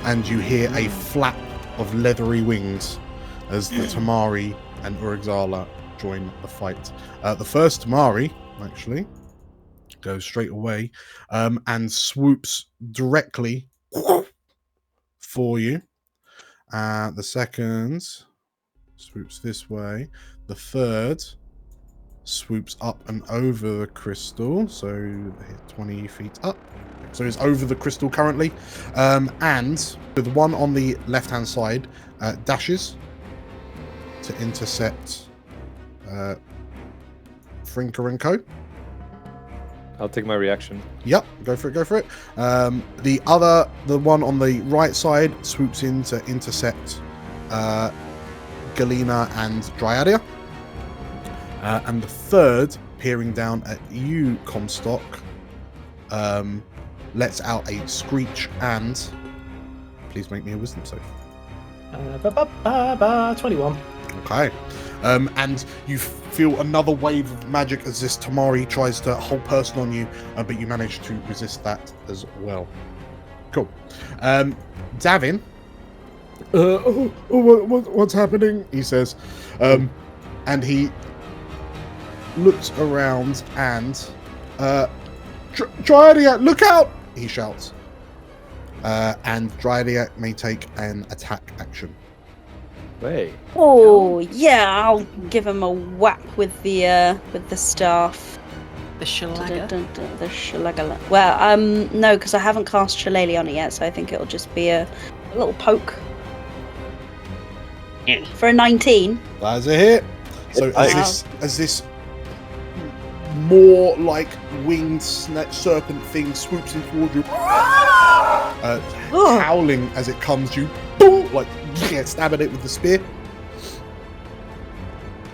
Speaker 1: and you hear a flap of leathery wings as the Tamari and Urugzala join the fight. The first Tamari, actually, goes straight away and swoops directly for you. The second swoops this way. The third swoops up and over the crystal, so 20 feet up. So it's over the crystal currently. And the one on the left-hand side dashes to intercept Frinker and Co.
Speaker 4: I'll take my reaction.
Speaker 1: Yep, go for it. The one on the right side swoops in to intercept Galena and Dryadia. And the third, peering down at you, Comstock, lets out a screech and... Please make me a wisdom save.
Speaker 3: 21.
Speaker 1: Okay. And you feel another wave of magic as this Tamari tries to hold person on you, but you manage to resist that as well. Cool. Davin. What's happening? He says. And he looks around and... Dryadia, look out! He shouts. And Dryadia may take an attack action.
Speaker 4: Hey.
Speaker 5: Oh yeah, I'll give him a whack with the staff.
Speaker 2: The Shalaga.
Speaker 5: The Shalaga. Well, no, because I haven't cast Shillelagh on it yet, so I think it'll just be a little poke. For a 19.
Speaker 1: That's a hit. So as this more like winged serpent thing swoops in towards you, howling as it comes, you boom, like stab at it with the spear.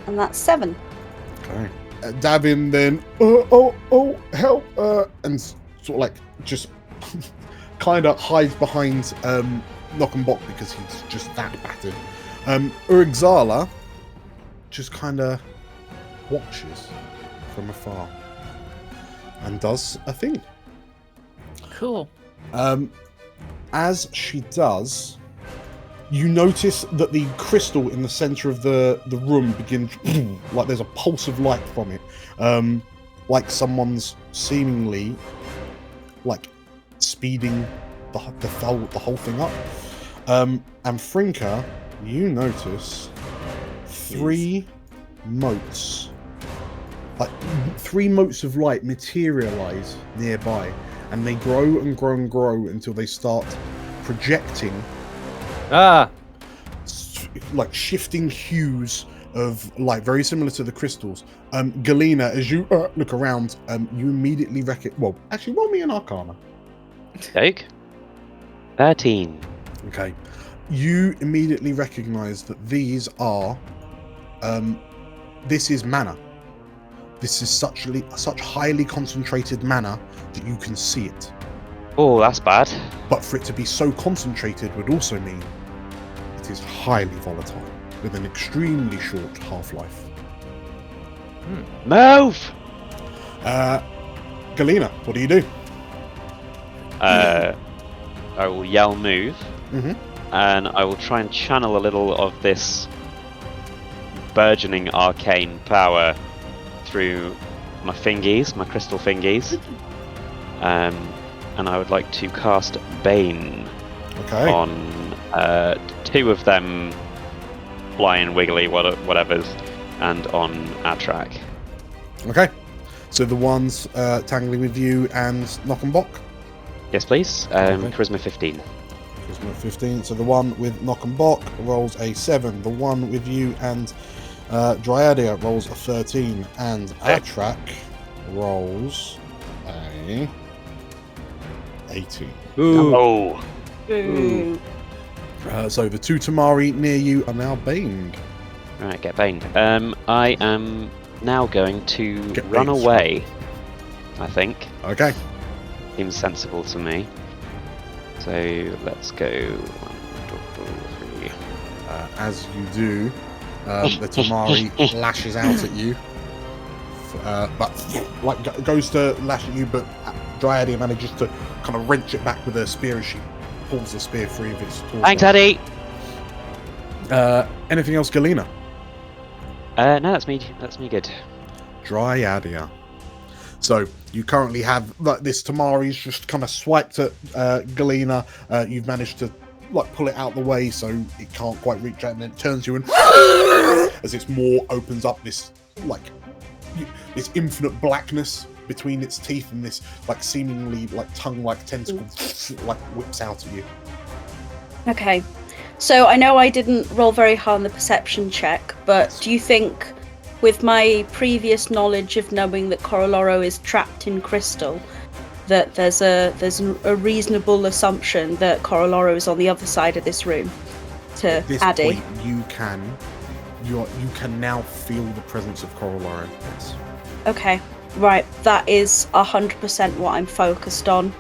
Speaker 5: And that's 7.
Speaker 1: Okay. Davin then, help, and sort of like just kind of hides behind Knock and Bock because he's just that battered. Urugzala just kind of watches from afar and does a thing.
Speaker 2: Cool.
Speaker 1: As she does, you notice that the crystal in the center of the room begins like there's a pulse of light from it, like someone's seemingly like speeding the whole thing up. And Frinker, you notice 3 motes, like 3 motes of light materialize nearby, and they grow and grow and grow until they start projecting like shifting hues of light, very similar to the crystals. Galena, as you look around, you immediately well, actually, roll me an Arcana.
Speaker 6: Take 13.
Speaker 1: Okay. You immediately recognize that these are, this is mana. This is such highly concentrated mana that you can see it.
Speaker 6: Oh, that's bad.
Speaker 1: But for it to be so concentrated would also mean it is highly volatile. with an extremely short half-life.
Speaker 6: Move!
Speaker 1: Galena, what do you do?
Speaker 6: I will yell move,
Speaker 1: Mm-hmm.
Speaker 6: and I will try and channel a little of this burgeoning arcane power through my fingies, my crystal fingies. And I would like to cast Bane on 2 of them, flying wiggly whatever's, and on Atrach.
Speaker 1: Okay. So the ones tangling with you and Knock-and-Bock?
Speaker 6: Yes, please. Charisma 15.
Speaker 1: Charisma 15. So the one with Knock-and-Bock rolls a 7. The one with you and Dryadia rolls a 13. And Atrach rolls a 18.
Speaker 4: Ooh.
Speaker 6: Oh!
Speaker 5: Ooh.
Speaker 1: So the 2 Tamari near you are now baned.
Speaker 6: Right, get baned. I am now going to
Speaker 1: Get
Speaker 6: run
Speaker 1: baned.
Speaker 6: away, I think.
Speaker 1: Okay.
Speaker 6: Seems sensible to me. So let's go. 1, 2, 3.
Speaker 1: As you do, the Tamari lashes out at you. But goes to lash at you, but Dryadia manages to kind of wrench it back with her spear as she pulls the spear free of its torso.
Speaker 6: Thanks, Eddie!
Speaker 1: Anything else, Galena?
Speaker 6: No, that's me. That's me. Good.
Speaker 1: Dryadia. So you currently have this Tamari's just kind of swiped at Galena. You've managed to pull it out the way so it can't quite reach out, and then it turns you and as its maw opens up, this this infinite blackness between its teeth, and this seemingly tongue-like tentacle whips out at you.
Speaker 5: Okay. So I know I didn't roll very high on the perception check, but do you think, with my previous knowledge of knowing that Coroloro is trapped in crystal, that there's a reasonable assumption that Coroloro is on the other side of this room? To
Speaker 1: At this
Speaker 5: Addy.
Speaker 1: point, you can now feel the presence of Coroloro. Yes.
Speaker 5: Okay, right. That is 100% what I'm focused on,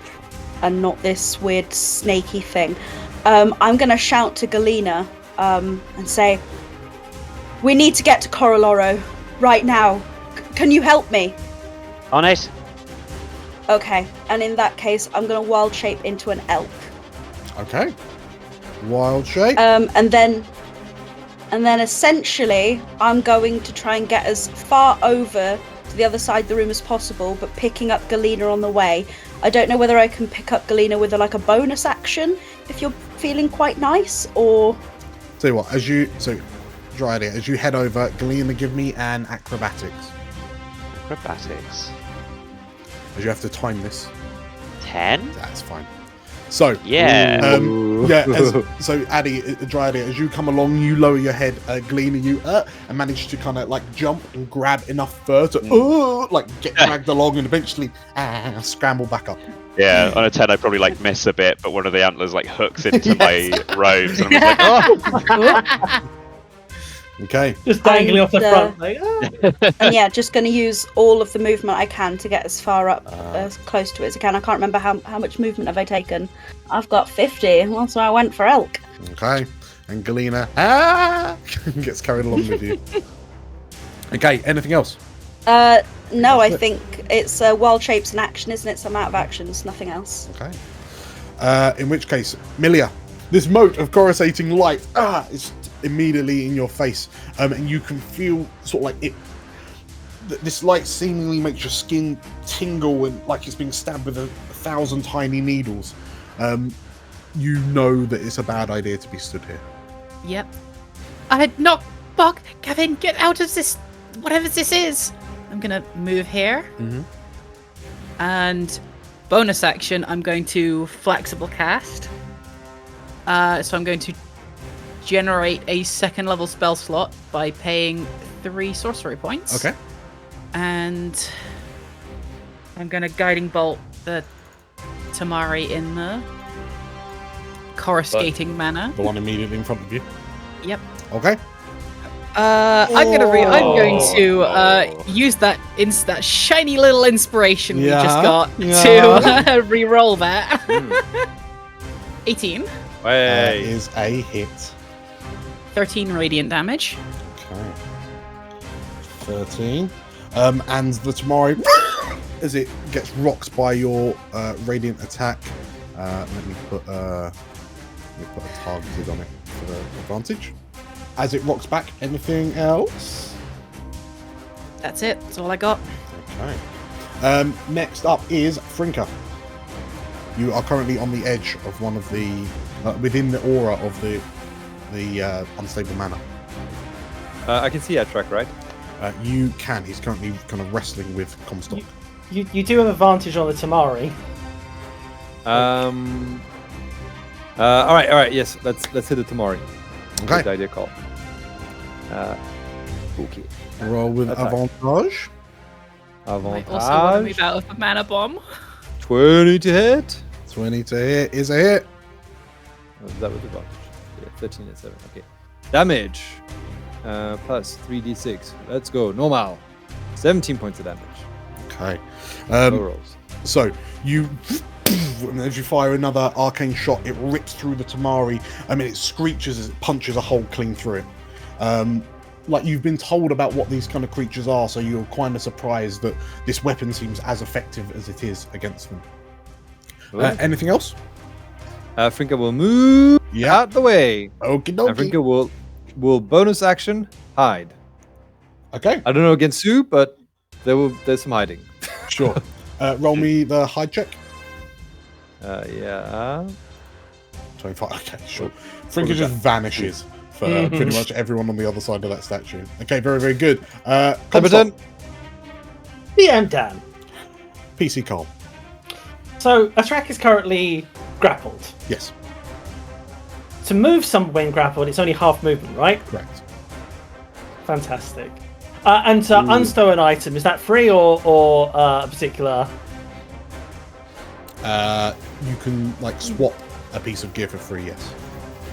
Speaker 5: and not this weird snaky thing. I'm gonna shout to Galena and say, "We need to get to Coroloro right now. Can you help me?"
Speaker 6: On it.
Speaker 5: Okay, and in that case, I'm gonna wild shape into an elk.
Speaker 1: Okay. Wild shape.
Speaker 5: And then essentially, I'm going to try and get as far over to the other side of the room as possible, but picking up Galena on the way. I don't know whether I can pick up Galena with a bonus action if you're feeling quite nice, or...
Speaker 1: Tell you what, Dryadia, as you head over, Galena, give me an acrobatics.
Speaker 6: Acrobatics.
Speaker 1: As you have to time this.
Speaker 6: 10?
Speaker 1: That's fine. So,
Speaker 6: Yeah.
Speaker 1: so Addy, Dryadia, as you come along, you lower your head, Galena, you and manage to kind of jump and grab enough fur to get dragged along and eventually scramble back up.
Speaker 6: Yeah, on a 10 I probably miss a bit, but one of the antlers hooks into my robes, and I'm just oh!
Speaker 1: Okay.
Speaker 3: Just dangling off the front.
Speaker 5: And yeah, just going to use all of the movement I can to get as far up, as close to it as I can. I can't remember how much movement have I taken. I've got 50, that's why I went for elk.
Speaker 1: Okay. And Galena gets carried along with you. Okay, anything else?
Speaker 5: No, I think it's wild shapes in action, isn't it? So I'm out of actions, nothing else.
Speaker 1: Okay. In which case, Milia, this mote of coruscating light is immediately in your face, and you can feel this light seemingly makes your skin tingle and like it's being stabbed with a 1,000 tiny needles. You know that it's a bad idea to be stood here.
Speaker 2: Yep. Knock-bock, Kevin, get out of this, whatever this is. I'm gonna move here.
Speaker 1: Mm-hmm.
Speaker 2: And bonus action, I'm going to flexible cast. So I'm going to generate a second level spell slot by paying 3 sorcery points.
Speaker 1: Okay.
Speaker 2: And I'm gonna guiding bolt the Tamari in the coruscating manner.
Speaker 1: The one immediately in front of you.
Speaker 2: Yep.
Speaker 1: Okay.
Speaker 2: I'm going to use that shiny little inspiration we just got to re-roll that. 18.
Speaker 1: Is a hit.
Speaker 2: 13 radiant damage.
Speaker 1: Okay. 13. And the Tamari, as it gets rocked by your radiant attack, let me put a targeted on it for the advantage. As it rocks back, anything else?
Speaker 2: That's it. That's all I got.
Speaker 1: Okay. Next up is Frinka. You are currently on the edge of one of the within the aura of the unstable manor.
Speaker 4: I can see Atrach, right?
Speaker 1: You can. He's currently kind of wrestling with Comstock.
Speaker 3: You do have advantage on the Tamari.
Speaker 4: All right. Yes, let's hit the Tamari.
Speaker 1: Okay.
Speaker 4: Good idea, call. Okay.
Speaker 1: Roll with
Speaker 4: Attack.
Speaker 1: advantage.
Speaker 2: I also want to
Speaker 4: Avantage.
Speaker 2: move out of the mana bomb.
Speaker 4: 20 to hit.
Speaker 1: 20 to hit is a hit.
Speaker 4: Oh, that was advantage. Yeah, 13 and 7. Okay. Damage. Plus 3d6. Let's go. Normal. 17 points of damage.
Speaker 1: Okay.
Speaker 4: Low rolls.
Speaker 1: So you, and as you fire another arcane shot, it rips through the Tamari. I mean, it screeches as it punches a hole clean through it. Like you've been told about what these kind of creatures are, so you're kind of surprised that this weapon seems as effective as it is against them. Anything else?
Speaker 4: Frinka will move out the way.
Speaker 1: Okie
Speaker 4: And
Speaker 1: dokie.
Speaker 4: Frinka will bonus action hide.
Speaker 1: Okay,
Speaker 4: I don't know against Sue, but there's some hiding.
Speaker 1: sure. Roll me the hide check.
Speaker 4: Yeah.
Speaker 1: 25. Okay, sure. Frinka just vanishes for pretty much everyone on the other side of that statue. Okay, very, very good.
Speaker 4: Competent.
Speaker 3: DM Dan.
Speaker 1: PC Carl.
Speaker 3: So Atrach is currently grappled.
Speaker 1: Yes,
Speaker 3: To move someone when grappled, it's only half movement, right?
Speaker 1: correct.
Speaker 3: Fantastic. And to unstow an item, is that free or a particular?
Speaker 1: You can like swap a piece of gear for free. Yes.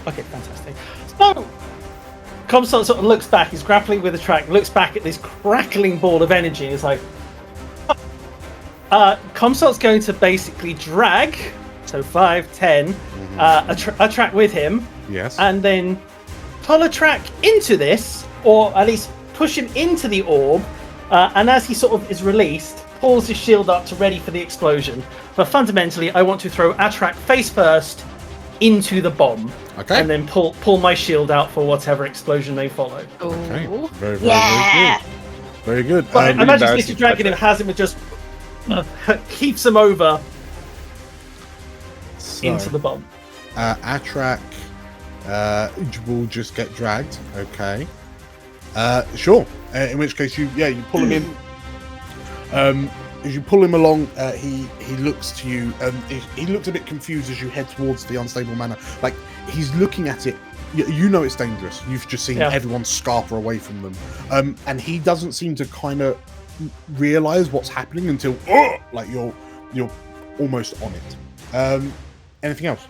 Speaker 3: Okay, fantastic. So, Comstock sort of looks back. He's grappling with the track. Looks back at this crackling ball of energy. And is like, Comstock's going to basically drag, so 5, 10, a track with him,
Speaker 1: Yes.
Speaker 3: and then pull a track into this, or at least push him into the orb. And as he sort of is released, pulls his shield up to ready for the explosion. But fundamentally, I want to throw Atrach face first into the bomb,
Speaker 1: Okay.
Speaker 3: and then pull my shield out for whatever explosion may follow.
Speaker 1: Okay.
Speaker 2: Oh.
Speaker 1: Very, very good. Very good.
Speaker 3: But I imagine
Speaker 4: embarrassing
Speaker 3: Mr. Dragon
Speaker 4: for Atrach.
Speaker 3: has him and just keeps him over
Speaker 1: so,
Speaker 3: into the bomb.
Speaker 1: Atrach will just get dragged. Okay. Sure. In which case, you pull him in. As you pull him along, he looks to you. He looks a bit confused as you head towards the unstable manor. Like he's looking at it. You know it's dangerous. You've just seen everyone scarper away from them, and he doesn't seem to kind of realize what's happening until like you're almost on it. Anything else?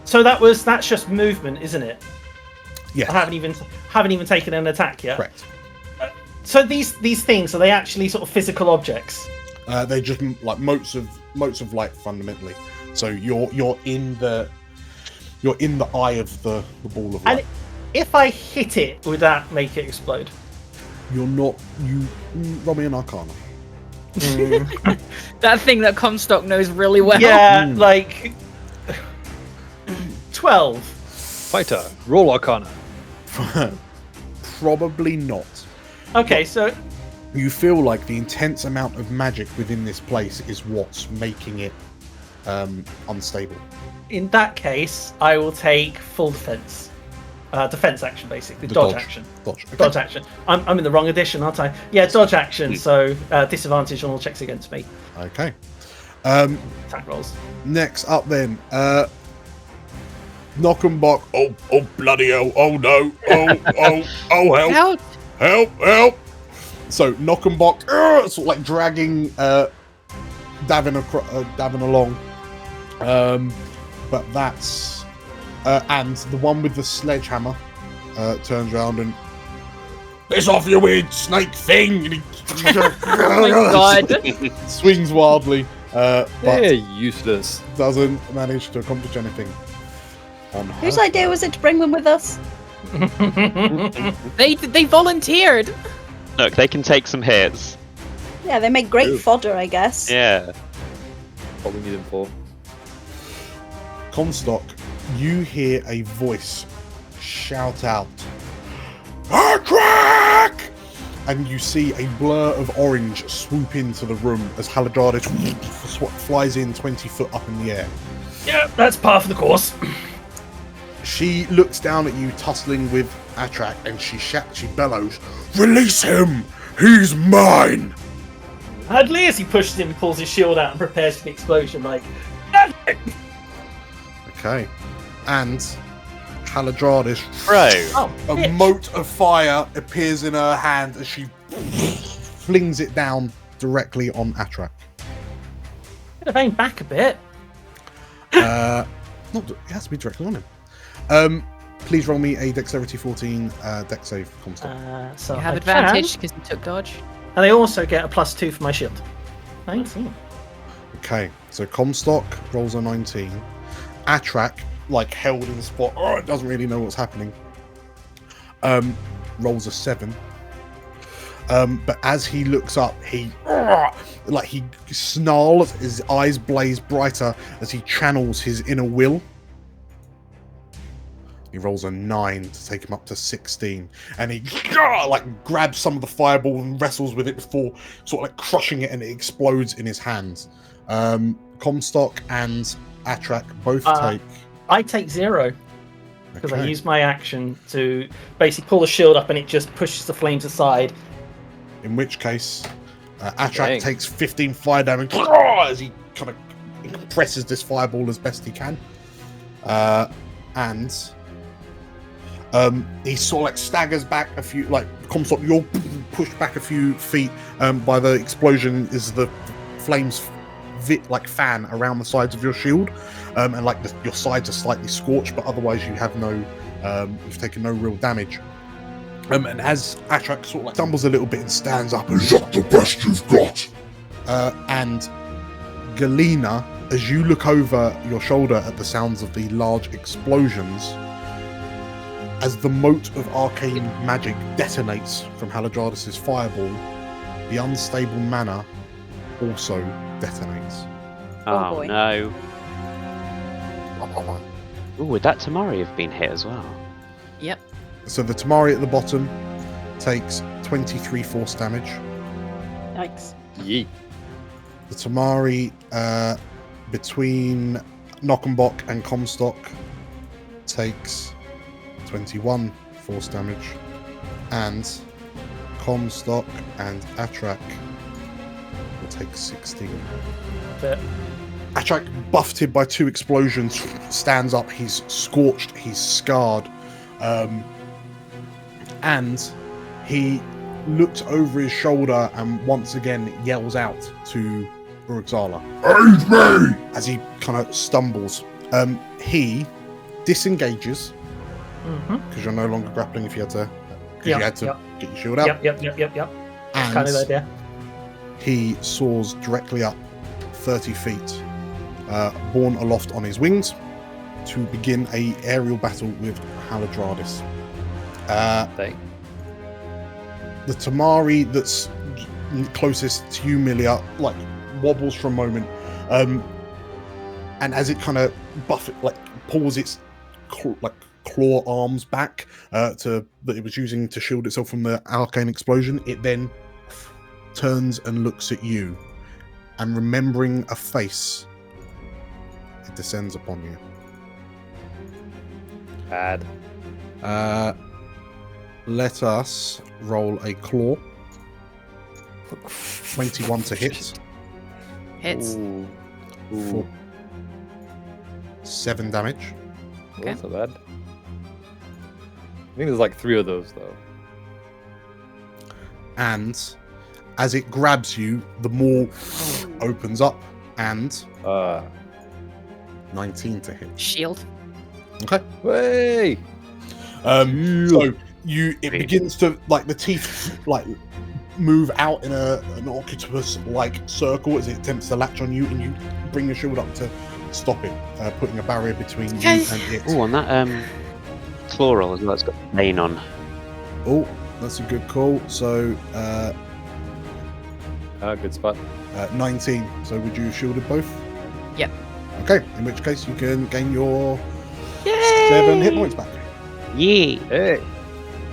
Speaker 3: So that's just movement, isn't it?
Speaker 1: Yes.
Speaker 3: I haven't even taken an attack yet.
Speaker 1: Correct.
Speaker 3: So these things, are they actually sort of physical objects?
Speaker 1: They're just like motes of light fundamentally. So you're in the eye of the ball of light.
Speaker 3: And if I hit it, would that make it explode?
Speaker 1: You're not. Roll me an Arcana.
Speaker 2: That thing that Comstock knows really well.
Speaker 3: Yeah, like 12.
Speaker 4: Fighter. Roll Arcana.
Speaker 1: Probably not.
Speaker 3: Okay, so
Speaker 1: You feel like the intense amount of magic within this place is what's making it unstable.
Speaker 3: in that case, I will take full defense. Defense action, basically.
Speaker 1: The
Speaker 3: Dodge action.
Speaker 1: Dodge. Okay.
Speaker 3: Dodge action. I'm in the wrong edition, aren't I? Yeah, dodge action, so disadvantage on all checks against me.
Speaker 1: Okay.
Speaker 3: Attack rolls.
Speaker 1: Next up then, Knockenbach. Oh bloody hell! Oh no! Oh help! Help! So Knockenbach, sort of like dragging Davin along, but that's and the one with the sledgehammer turns around and piss off, you weird snake thing! And he
Speaker 2: Oh my god.
Speaker 1: swings wildly, but
Speaker 4: They're useless.
Speaker 1: doesn't manage to accomplish anything. on her.
Speaker 5: Whose idea was it to bring them with us?
Speaker 2: They volunteered.
Speaker 6: Look, they can take some hits.
Speaker 5: Yeah, they make great
Speaker 4: True.
Speaker 5: fodder, I guess.
Speaker 6: Yeah.
Speaker 4: What we need them for.
Speaker 1: Comstock, you hear a voice shout out, Atrach! And you see a blur of orange swoop into the room as Haladradis flies in 20 foot up in the air.
Speaker 3: Yeah, that's par for the course.
Speaker 1: She looks down at you, tussling with Atrach, and she bellows, Release him! He's mine!
Speaker 3: Hadley, as he pushes him, pulls his shield out and prepares for the explosion, like,
Speaker 1: Okay. And Haladradis,
Speaker 6: Bro.
Speaker 3: oh,
Speaker 1: a
Speaker 3: bitch.
Speaker 1: mote of fire appears in her hand as she flings it down directly on Atrach.
Speaker 3: Could have aimed back a bit.
Speaker 1: It has to be directly on him. Please roll me a dexterity 14 dex save, Comstock.
Speaker 3: So
Speaker 2: You have
Speaker 3: I
Speaker 2: advantage
Speaker 3: can,
Speaker 2: because you took dodge.
Speaker 3: and I also get a +2 for my shield. 19.
Speaker 1: Okay, so Comstock rolls a 19. Atrach, like held in the spot, doesn't really know what's happening. Rolls a 7. But as he looks up, he snarls, his eyes blaze brighter as he channels his inner will. He rolls a 9 to take him up to 16, and he grabs some of the fireball and wrestles with it before sort of like crushing it, and it explodes in his hands. Comstock and Atrach both take.
Speaker 3: I take 0 because I
Speaker 1: Okay.
Speaker 3: use my action to basically pull the shield up and it just pushes the flames aside.
Speaker 1: In which case, Atrach
Speaker 4: Dang.
Speaker 1: takes 15 fire damage as he kind of compresses this fireball as best he can. And he sort of like staggers back a few, like Comstock, you're pushed back a few feet by the explosion as the flames fan around the sides of your shield, and like your sides are slightly scorched, but otherwise you have no, you've taken no real damage. And as Atrach sort of like stumbles a little bit and stands up,
Speaker 7: Is that the best you've got?
Speaker 1: and Galena, as you look over your shoulder at the sounds of the large explosions, as the mote of arcane magic detonates from Haladradis' fireball, the unstable mana also detonates.
Speaker 6: Oh,
Speaker 5: boy.
Speaker 6: no. Ooh, would that Tamari have been hit as well?
Speaker 2: Yep.
Speaker 1: So the Tamari at the bottom takes 23 force damage.
Speaker 5: Yikes.
Speaker 4: Yeet.
Speaker 1: The Tamari between Knockenbock and Comstock takes 21 force damage, and Comstock and Atrach will take 16.
Speaker 3: But
Speaker 1: Atrach, buffeted by 2 explosions, stands up. He's scorched, he's scarred, and he looks over his shoulder and once again yells out to Urugzala
Speaker 7: Aid me!
Speaker 1: as he kind of stumbles. He disengages because you're no longer grappling if you had to, because you had to get your shield out.
Speaker 3: Yep.
Speaker 1: And
Speaker 3: Kind of the idea.
Speaker 1: he soars directly up 30 feet, borne aloft on his wings, to begin a aerial battle with Haladradis.
Speaker 4: Dang.
Speaker 1: The Tamari that's closest to you, Milia, like wobbles for a moment, and as it kind of pulls its claw arms back that it was using to shield itself from the arcane explosion, it then turns and looks at you, and remembering a face, it descends upon you.
Speaker 4: Bad.
Speaker 1: Let us roll a claw. 21 to hit
Speaker 2: Hits.
Speaker 4: Ooh.
Speaker 1: for 7 damage.
Speaker 2: Okay.
Speaker 4: That's not bad. I think there's like 3 of those though.
Speaker 1: And as it grabs you, the maw opens up, and 19 to hit.
Speaker 2: Shield.
Speaker 1: Okay.
Speaker 4: Way.
Speaker 1: So it begins to, like, the teeth move out in an octopus circle as it attempts to latch on you, and you bring your shield up to stop it, putting a barrier between you
Speaker 2: Okay.
Speaker 1: and it.
Speaker 6: Oh, on that plural as well. It's got rain on.
Speaker 1: Oh, that's a good call. So,
Speaker 4: Good spot.
Speaker 1: 19. So, would you have shielded both?
Speaker 2: Yep.
Speaker 1: Okay, in which case you can gain your
Speaker 2: Yay!
Speaker 1: 7 hit points back.
Speaker 6: Yeah.
Speaker 4: Hey.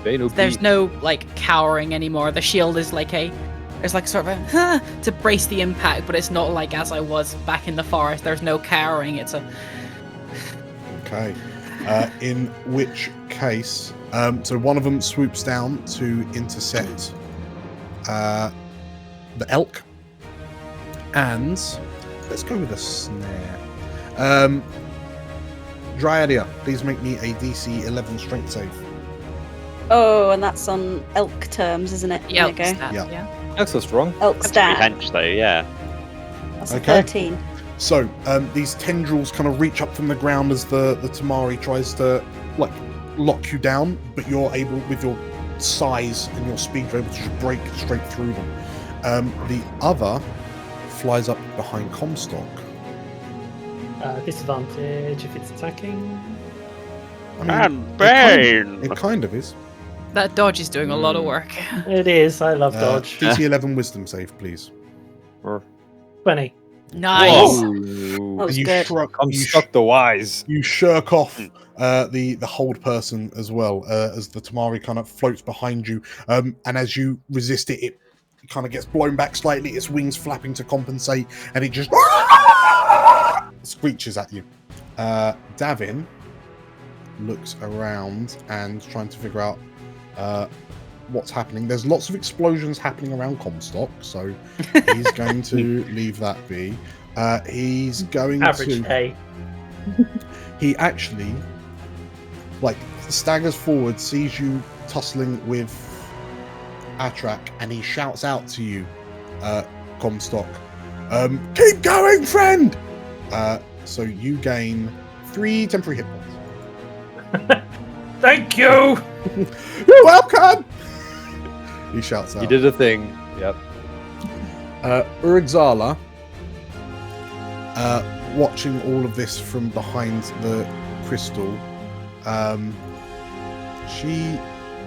Speaker 4: Bane OP.
Speaker 2: There's no like cowering anymore. The shield is like there's like sort of a to brace the impact, but it's not like as I was back in the forest. There's no cowering. It's a
Speaker 1: Okay. In which case, so one of them swoops down to intercept the elk, and let's go with a snare. Dryadia, please make me a DC 11 strength save.
Speaker 5: Oh, and that's on elk terms, isn't it?
Speaker 2: yeah.
Speaker 5: There you go.
Speaker 2: Stat,
Speaker 1: Yeah.
Speaker 2: yeah.
Speaker 4: That's so strong.
Speaker 5: Elk
Speaker 6: That's
Speaker 5: stat.
Speaker 6: pretty hench though, yeah.
Speaker 5: That's a
Speaker 1: Okay.
Speaker 5: 13.
Speaker 1: So these tendrils kind of reach up from the ground as the Tamari tries to like lock you down, but you're able, with your size and your speed, you're able to just break straight through them. The other flies up behind Comstock.
Speaker 3: Disadvantage if it's attacking.
Speaker 1: I mean,
Speaker 6: And Bane!
Speaker 1: it kind of is.
Speaker 2: That dodge is doing a lot of work.
Speaker 3: It is. I love dodge.
Speaker 1: DC 11 wisdom save, please.
Speaker 3: 20.
Speaker 2: Nice.
Speaker 4: Whoa.
Speaker 5: That was
Speaker 1: you
Speaker 5: good.
Speaker 4: Comstock the wise.
Speaker 1: You shirk off the hold person as well, as the Tamari kind of floats behind you, and as you resist it, it kind of gets blown back slightly, its wings flapping to compensate, and it just screeches at you. Davin looks around and trying to figure out what's happening. There's lots of explosions happening around Comstock, so he's going to leave that be. He's going
Speaker 3: Average
Speaker 1: to...
Speaker 3: A.
Speaker 1: He actually, like, staggers forward, sees you tussling with Atrach, and he shouts out to you, Comstock, keep going, friend! So you gain 3 temporary hit points.
Speaker 3: Thank you!
Speaker 1: You're welcome! He shouts out.
Speaker 4: He did a thing. Yep.
Speaker 1: Urugzala, watching all of this from behind the crystal, she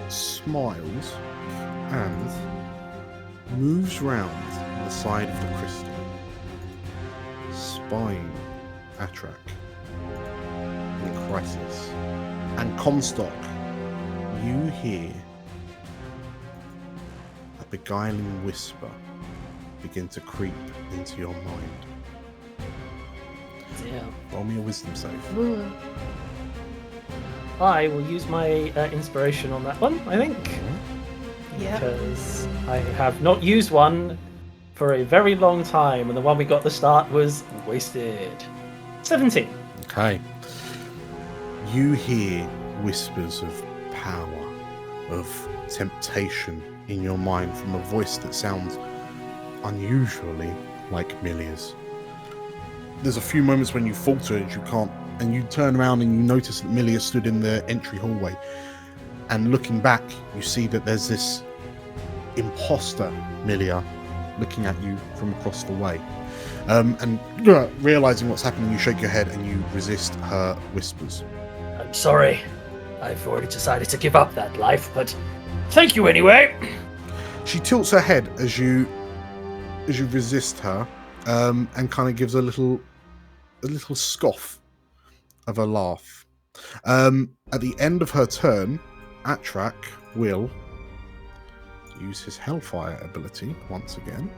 Speaker 1: smiles and moves round the side of the crystal, spying Atrach in crisis. And Comstock, you hear a beguiling whisper begin to creep into your mind.
Speaker 3: Yeah.
Speaker 1: Roll me a wisdom save.
Speaker 3: I will use my inspiration on that one, I think.
Speaker 2: Yeah.
Speaker 3: Because I have not used one for a very long time, and the one we got at the start was wasted. 17.
Speaker 1: Okay. You hear whispers of power, of temptation in your mind from a voice that sounds unusually like Milia's. There's a few moments when you falter and you can't, and you turn around and you notice that Milia stood in the entry hallway. And looking back, you see that there's this imposter Milia looking at you from across the way. And realizing what's happening, you shake your head and you resist her whispers.
Speaker 3: I'm sorry. I've already decided to give up that life, but thank you anyway.
Speaker 1: She tilts her head as you resist her, and kind of gives a little scoff of a laugh. At the end of her turn, Atrach will use his Hellfire ability once again.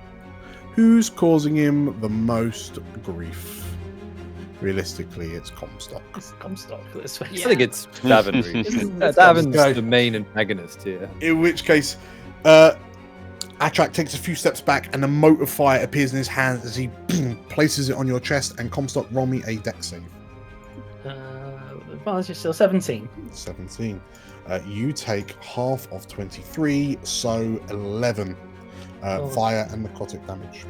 Speaker 1: Who's causing him the most grief? Realistically, it's Comstock.
Speaker 3: It's Comstock this way.
Speaker 4: I think it's Davin. Really.
Speaker 3: It's
Speaker 4: Davin's
Speaker 1: Comstock.
Speaker 4: the main antagonist here.
Speaker 1: In which case, Atrach takes a few steps back and a mote of fire appears in his hand as he places it on your chest, and Comstock, roll me a dex save.
Speaker 3: Advantage is still 17.
Speaker 1: 17. You take half of 23, so 11 fire and necrotic damage.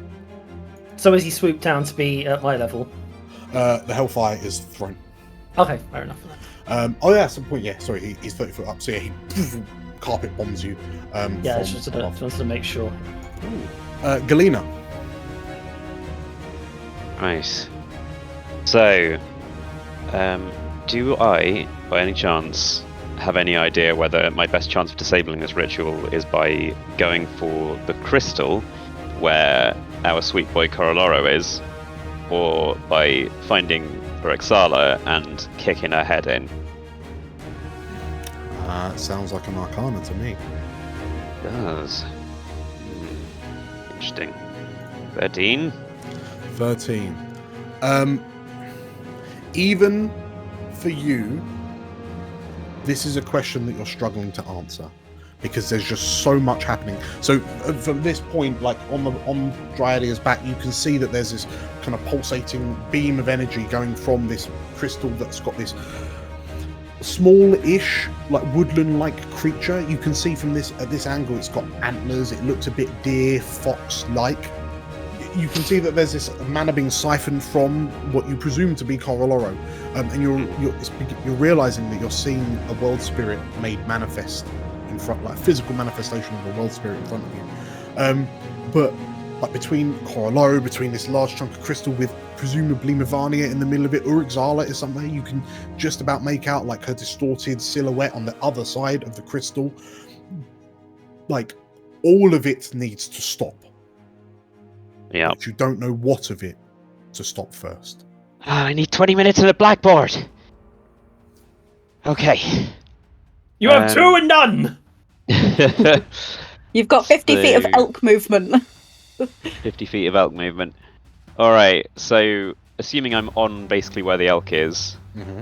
Speaker 3: So as he swooped down to be at my level.
Speaker 1: The Hellfire is thrown.
Speaker 3: Okay, fair enough.
Speaker 1: Oh yeah, some point. Yeah, sorry, he's 30 foot up. So yeah, he carpet bombs you.
Speaker 3: Yeah, I
Speaker 1: from
Speaker 3: just
Speaker 1: above.
Speaker 3: wanted to make sure.
Speaker 1: Galena.
Speaker 6: Right. So, do I, by any chance, have any idea whether my best chance of disabling this ritual is by going for the crystal, where our sweet boy Coroloro is, or by finding Rexala and kicking her head in?
Speaker 1: Sounds like an arcana to me.
Speaker 6: It does. Interesting. 13.
Speaker 1: 13. Even for you, this is a question that you're struggling to answer because there's just so much happening. So from this point, like on Dryadia's back, you can see that there's this kind of pulsating beam of energy going from this crystal that's got this small-ish, like woodland-like creature. You can see from this at this angle, it's got antlers. It looks a bit deer, fox-like. You can see that there's this mana being siphoned from what you presume to be Coroloro, and you're realizing that you're seeing a world spirit made manifest in front, like a physical manifestation of a world spirit in front of you. But like between Coroloro, between this large chunk of crystal with presumably Mivania in the middle of it, Urixala is somewhere, you can just about make out like her distorted silhouette on the other side of the crystal. Like all of it needs to stop.
Speaker 6: Yeah.
Speaker 1: But you don't know what of it to stop first.
Speaker 6: I need 20 minutes on the blackboard. Okay.
Speaker 3: You have 2 and none!
Speaker 5: You've got 50 feet of
Speaker 6: So-
Speaker 5: elk movement.
Speaker 6: 50 feet of elk movement. Alright, so assuming I'm on basically where the elk is,
Speaker 1: Mm-hmm.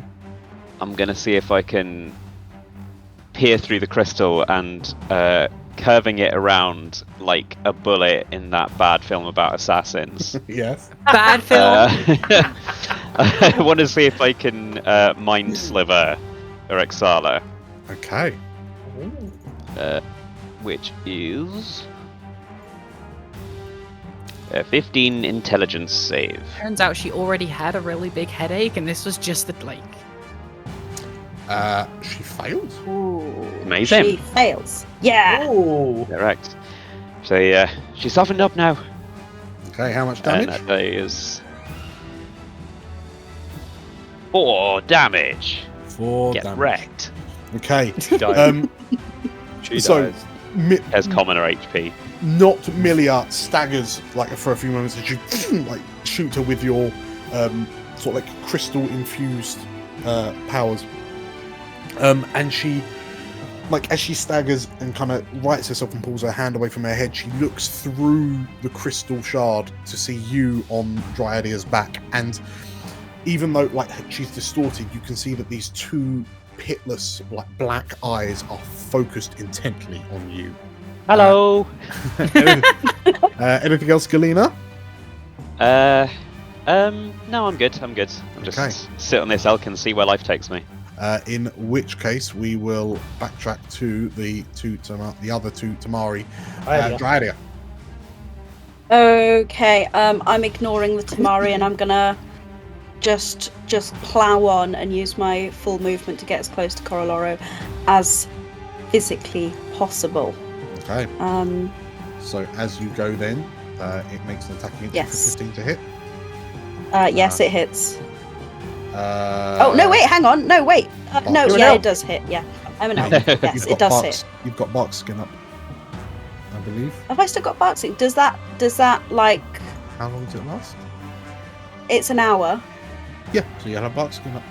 Speaker 6: I'm gonna see if I can peer through the crystal and curving it around like a bullet in that bad film about assassins.
Speaker 1: Yes.
Speaker 2: Bad film.
Speaker 6: I want to see if I can mind sliver Rexala,
Speaker 1: Okay.
Speaker 6: which is 15 intelligence save.
Speaker 2: Turns out she already had a really big headache, and this was just the like.
Speaker 1: She failed.
Speaker 5: Ooh.
Speaker 6: Amazing.
Speaker 5: She fails. Yeah.
Speaker 3: Oh.
Speaker 6: Correct. So she's softened up now.
Speaker 1: Okay, how much
Speaker 6: And
Speaker 1: damage?
Speaker 6: that is 4 damage.
Speaker 1: 4
Speaker 6: Get
Speaker 1: damage.
Speaker 6: wrecked.
Speaker 1: Okay.
Speaker 4: dies.
Speaker 1: So,
Speaker 4: So,
Speaker 6: Has commoner HP.
Speaker 1: not Milia staggers like for a few moments, and you like shoot her with your sort of like crystal infused powers. And she, like, as she staggers and kind of rights herself and pulls her hand away from her head, she looks through the crystal shard to see you on Dryadia's back. And even though, like, she's distorted, you can see that these 2 pitless, like, black eyes are focused intently on you.
Speaker 6: Hello.
Speaker 1: Anything else, Galena?
Speaker 6: No, I'm good. I'm just
Speaker 1: Okay.
Speaker 6: sit on this elk and see where life takes me.
Speaker 1: In which case, we will backtrack to the other two Tamari, Dryadia.
Speaker 5: Okay, I'm ignoring the Tamari and I'm gonna just plow on and use my full movement to get as close to Coroloro as physically possible.
Speaker 1: Okay. So as you go, then it makes an attack against you for
Speaker 5: Yes.
Speaker 1: 15 to hit.
Speaker 5: Yes, it hits.
Speaker 1: Uh,
Speaker 5: Oh no! Wait, hang on. No, wait. No,
Speaker 1: You're an
Speaker 5: yeah,
Speaker 3: elk.
Speaker 5: it does hit. Yeah, I'm an elf.
Speaker 1: You've
Speaker 5: Yes,
Speaker 1: got
Speaker 5: it does
Speaker 1: Bark's,
Speaker 5: hit.
Speaker 1: You've got Bark's skin up, I believe.
Speaker 5: Have I still got boxing? Does that like?
Speaker 1: How long does it last?
Speaker 5: It's an hour.
Speaker 1: Yeah, so you'll have Bark's skin up.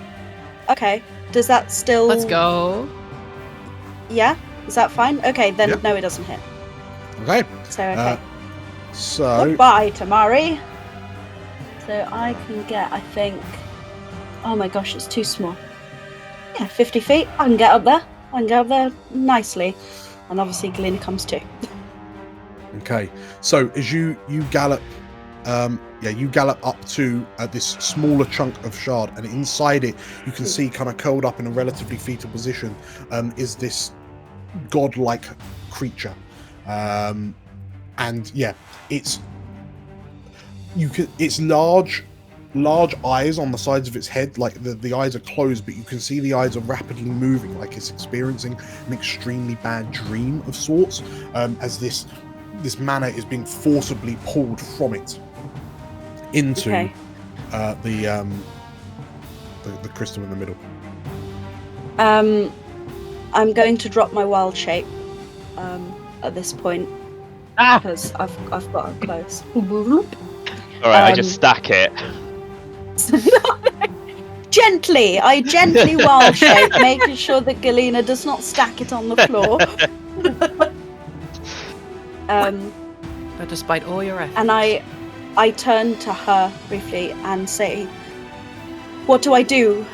Speaker 5: Okay. Does that still?
Speaker 2: Let's go.
Speaker 5: Yeah. Is that fine? Okay, then
Speaker 1: Yeah.
Speaker 5: no, it doesn't hit.
Speaker 1: Okay.
Speaker 5: So okay.
Speaker 1: So
Speaker 5: Goodbye, Tamari. So I can get, I think. Oh my gosh, it's too small. Yeah, 50 feet. I can get up there. I can get up there nicely. And obviously, Galena comes too.
Speaker 1: okay. So as you gallop, you gallop up to this smaller chunk of shard, and inside it, you can see, kind of curled up in a relatively fetal position, is this godlike creature. And yeah, it's large eyes on the sides of its head, like the eyes are closed, but you can see the eyes are rapidly moving, like it's experiencing an extremely bad dream of sorts, as this mana is being forcibly pulled from it into
Speaker 5: Okay.
Speaker 1: the crystal in the middle.
Speaker 5: I'm going to drop my wild shape at this point because I've got it close.
Speaker 6: All right, I just stack it.
Speaker 5: I gently wild shape, making sure that Galena does not stack it on the floor.
Speaker 2: But despite all your efforts.
Speaker 5: And I turn to her briefly and say, "What do I do?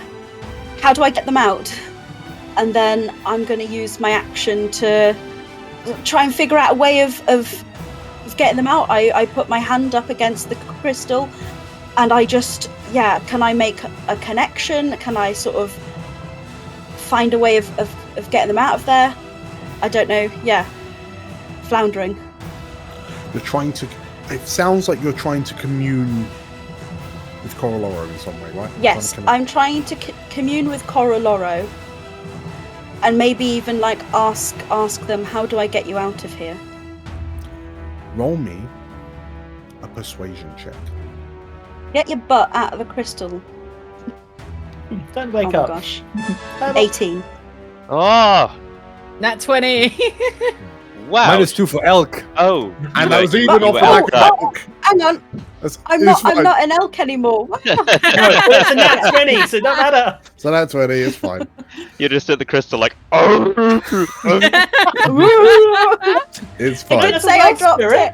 Speaker 5: How do I get them out?" And then I'm going to use my action to try and figure out a way of getting them out. I put my hand up against the crystal, and I just, can I make a connection? Can I sort of find a way of getting them out of there? I don't know. Floundering.
Speaker 1: You're trying to. It sounds like you're trying to commune with Coroloro in some way, right?
Speaker 5: Yes, I'm trying to commune with Coroloro, and maybe even like ask them, how do I get you out of here?
Speaker 1: Roll me a persuasion check.
Speaker 5: Get your butt out of the crystal.
Speaker 3: Don't wake
Speaker 5: Oh
Speaker 3: up.
Speaker 5: my gosh. 18.
Speaker 6: Oh,
Speaker 2: Nat 20.
Speaker 6: wow.
Speaker 4: -2 for elk.
Speaker 6: Oh,
Speaker 1: And
Speaker 6: you
Speaker 1: I was
Speaker 6: were-
Speaker 1: even
Speaker 6: you
Speaker 1: off
Speaker 6: were
Speaker 1: the
Speaker 6: out
Speaker 1: back of
Speaker 6: there.
Speaker 1: elk.
Speaker 5: Hang on, I'm not an elk anymore.
Speaker 3: No, it's a nat 20, so it don't matter.
Speaker 1: So that's 20, it's fine.
Speaker 6: You're just at the crystal like, oh.
Speaker 1: It's
Speaker 5: I
Speaker 1: fine.
Speaker 5: did say I dropped it.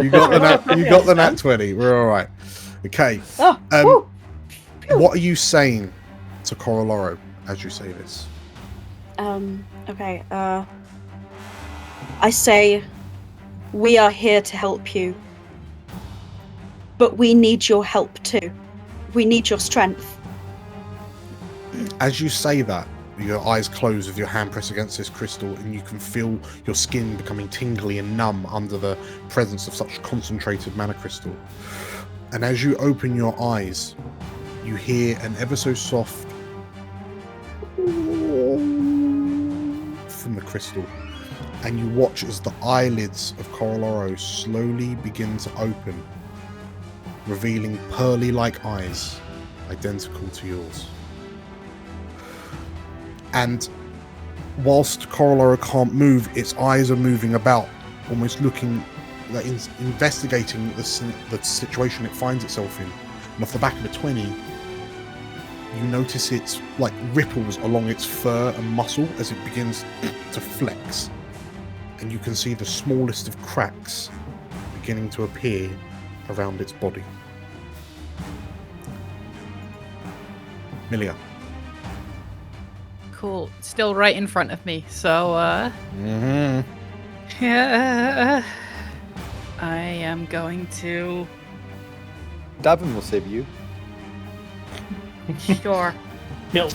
Speaker 1: You got the nat 20. We're all right. Okay.
Speaker 5: Oh, whew.
Speaker 1: What are you saying to Coroloro as you say this?
Speaker 5: Okay, I say, we are here to help you, but we need your help too. We need your strength.
Speaker 1: As you say that, your eyes close with your hand pressed against this crystal, and you can feel your skin becoming tingly and numb under the presence of such concentrated mana crystal. And as you open your eyes, you hear an ever so soft from the crystal, and you watch as the eyelids of Coroloro slowly begin to open, revealing pearly-like eyes identical to yours. And whilst Coroloro can't move, its eyes are moving about, almost looking, like investigating the situation it finds itself in. And off the back of a 20, you notice it's like ripples along its fur and muscle as it begins to flex. And you can see the smallest of cracks beginning to appear around its body. Milia.
Speaker 2: Cool. Still right in front of me. So, yeah. I am going to.
Speaker 4: Davin will save you.
Speaker 2: Sure.
Speaker 3: No.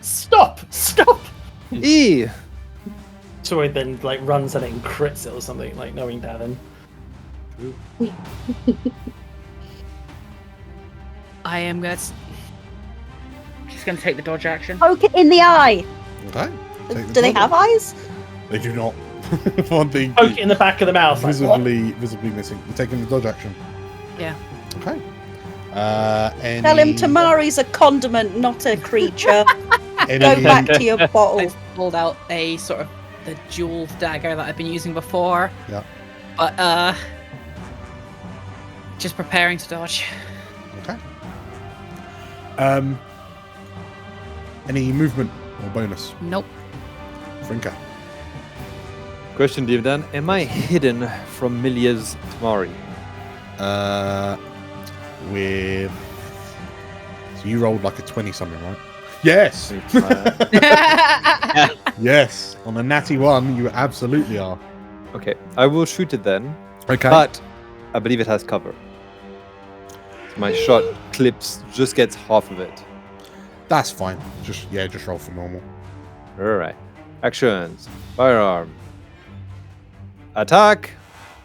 Speaker 3: Stop!
Speaker 4: E.
Speaker 3: Troy then like runs at it and crits it or something, like knowing Davin.
Speaker 2: I am gonna. Just gonna take the dodge action.
Speaker 5: Poke it in the eye.
Speaker 1: Okay.
Speaker 5: Do they have eyes?
Speaker 1: They do not. One thing
Speaker 3: Poke it in the back of the mouth. Like, what?
Speaker 1: visibly missing. You're taking the dodge action.
Speaker 2: Yeah.
Speaker 1: Okay.
Speaker 5: Tell him Tamari's a condiment, not a creature. Go back to your bottle.
Speaker 2: I've pulled out a sort of the jeweled dagger that I've been using before.
Speaker 1: Yeah.
Speaker 2: But just preparing to dodge.
Speaker 1: Okay. Any movement or bonus?
Speaker 2: Nope.
Speaker 1: Frinka.
Speaker 4: Question, Divan. Am I hidden from Milia's Tamari?
Speaker 1: With. So you rolled like a 20 something, right? Yes! Yes! On a natty 1, you absolutely are.
Speaker 4: Okay, I will shoot it then.
Speaker 1: Okay.
Speaker 4: But I believe it has cover. So my shot clips, just gets half of it.
Speaker 1: That's fine. Just roll for normal.
Speaker 4: Alright. Actions. Firearm. Attack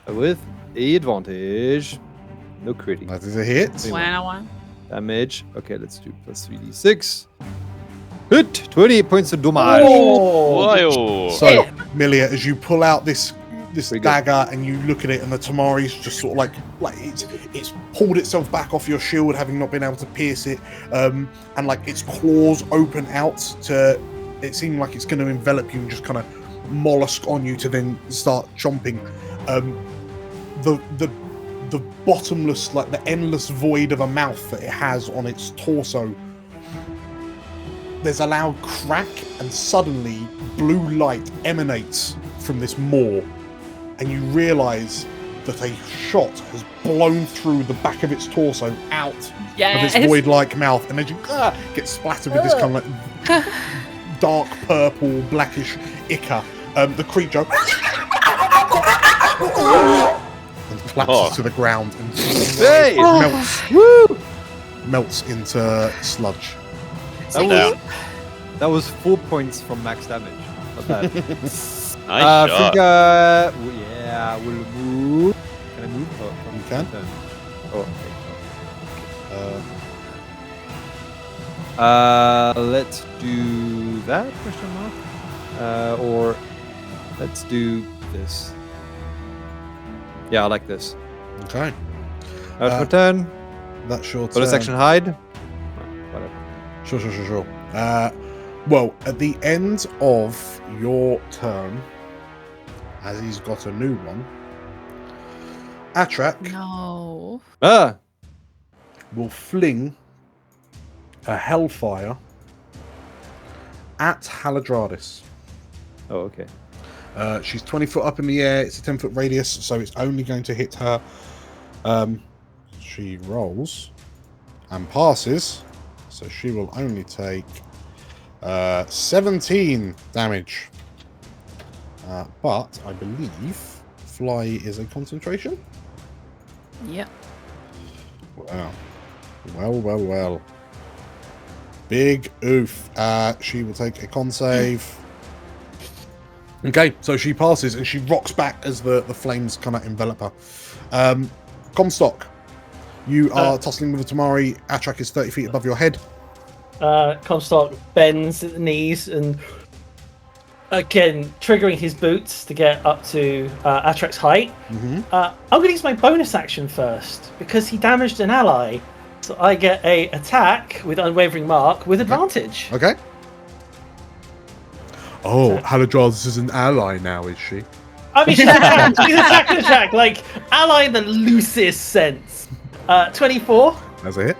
Speaker 4: with advantage. No critting.
Speaker 1: That is a hit.
Speaker 2: Wow.
Speaker 4: Damage. Okay, let's do plus 3d6. Hit! 28 points of damage.
Speaker 3: Oh!
Speaker 6: Whoa.
Speaker 1: So, Milia, as you pull out this this
Speaker 4: Pretty good.
Speaker 1: dagger, and you look at it, and the Tamari's just sort of like it's pulled itself back off your shield, having not been able to pierce it, and like its claws open out to. It seemed like it's going to envelop you and just kind of mollusk on you to then start chomping. The bottomless, like the endless void of a mouth that it has on its torso. There's a loud crack, and suddenly blue light emanates from this maw, and you realise that a shot has blown through the back of its torso out of its void-like mouth, and as you get splattered with this kind of like dark purple, blackish ichor, the creature and collapses to the ground and melts into sludge.
Speaker 4: That was 4 points from max damage. Not bad.
Speaker 6: Nice shot.
Speaker 4: Frigga, we'll move. Can I move? Oh,
Speaker 1: You can.
Speaker 4: Oh, okay. Let's do that? Question mark. Or let's do this. Yeah, I like this.
Speaker 1: Okay.
Speaker 4: That's my turn.
Speaker 1: That's your
Speaker 4: Bonus
Speaker 1: turn.
Speaker 4: action hide. Oh, whatever.
Speaker 1: Sure. Well, at the end of your turn, as he's got a new one, Atrach
Speaker 2: No.
Speaker 1: will fling a hellfire at Haladradis.
Speaker 4: Oh, okay.
Speaker 1: She's 20 foot up in the air. It's a 10-foot radius, so it's only going to hit her. She rolls and passes, so she will only take 17 damage. But I believe fly is a concentration.
Speaker 2: Yep.
Speaker 1: Wow. Well. Big oof. She will take a con save. Okay, so she passes and she rocks back as the flames kind of envelop her. Comstock, you are tussling with a Tamari. Atrach is 30 feet above your head.
Speaker 3: Comstock bends at the knees and again triggering his boots to get up to Atrach's height. I'm going to use my bonus action first because he damaged an ally, so I get a attack with unwavering mark with advantage.
Speaker 1: Okay. Oh, Haladradis is an ally now, is she?
Speaker 3: I mean, she's attack, like ally in the loosest sense. 24.
Speaker 1: That's a hit.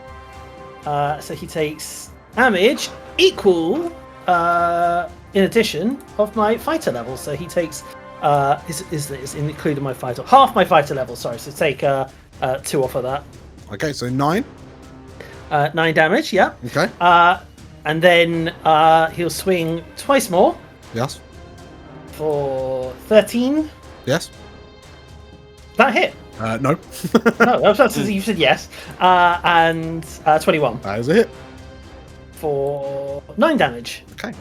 Speaker 3: So he takes damage equal, in addition, of my fighter level. So he takes, is including my fighter, half my fighter level. Sorry, so take 2 off of that.
Speaker 1: Okay, so 9.
Speaker 3: 9 damage. Yeah.
Speaker 1: Okay.
Speaker 3: And then he'll swing twice more
Speaker 1: Yes.
Speaker 3: for 13.
Speaker 1: Yes.
Speaker 3: That hit.
Speaker 1: No.
Speaker 3: No, you said yes. And 21
Speaker 1: That is a hit.
Speaker 3: for 9 damage.
Speaker 1: Okay.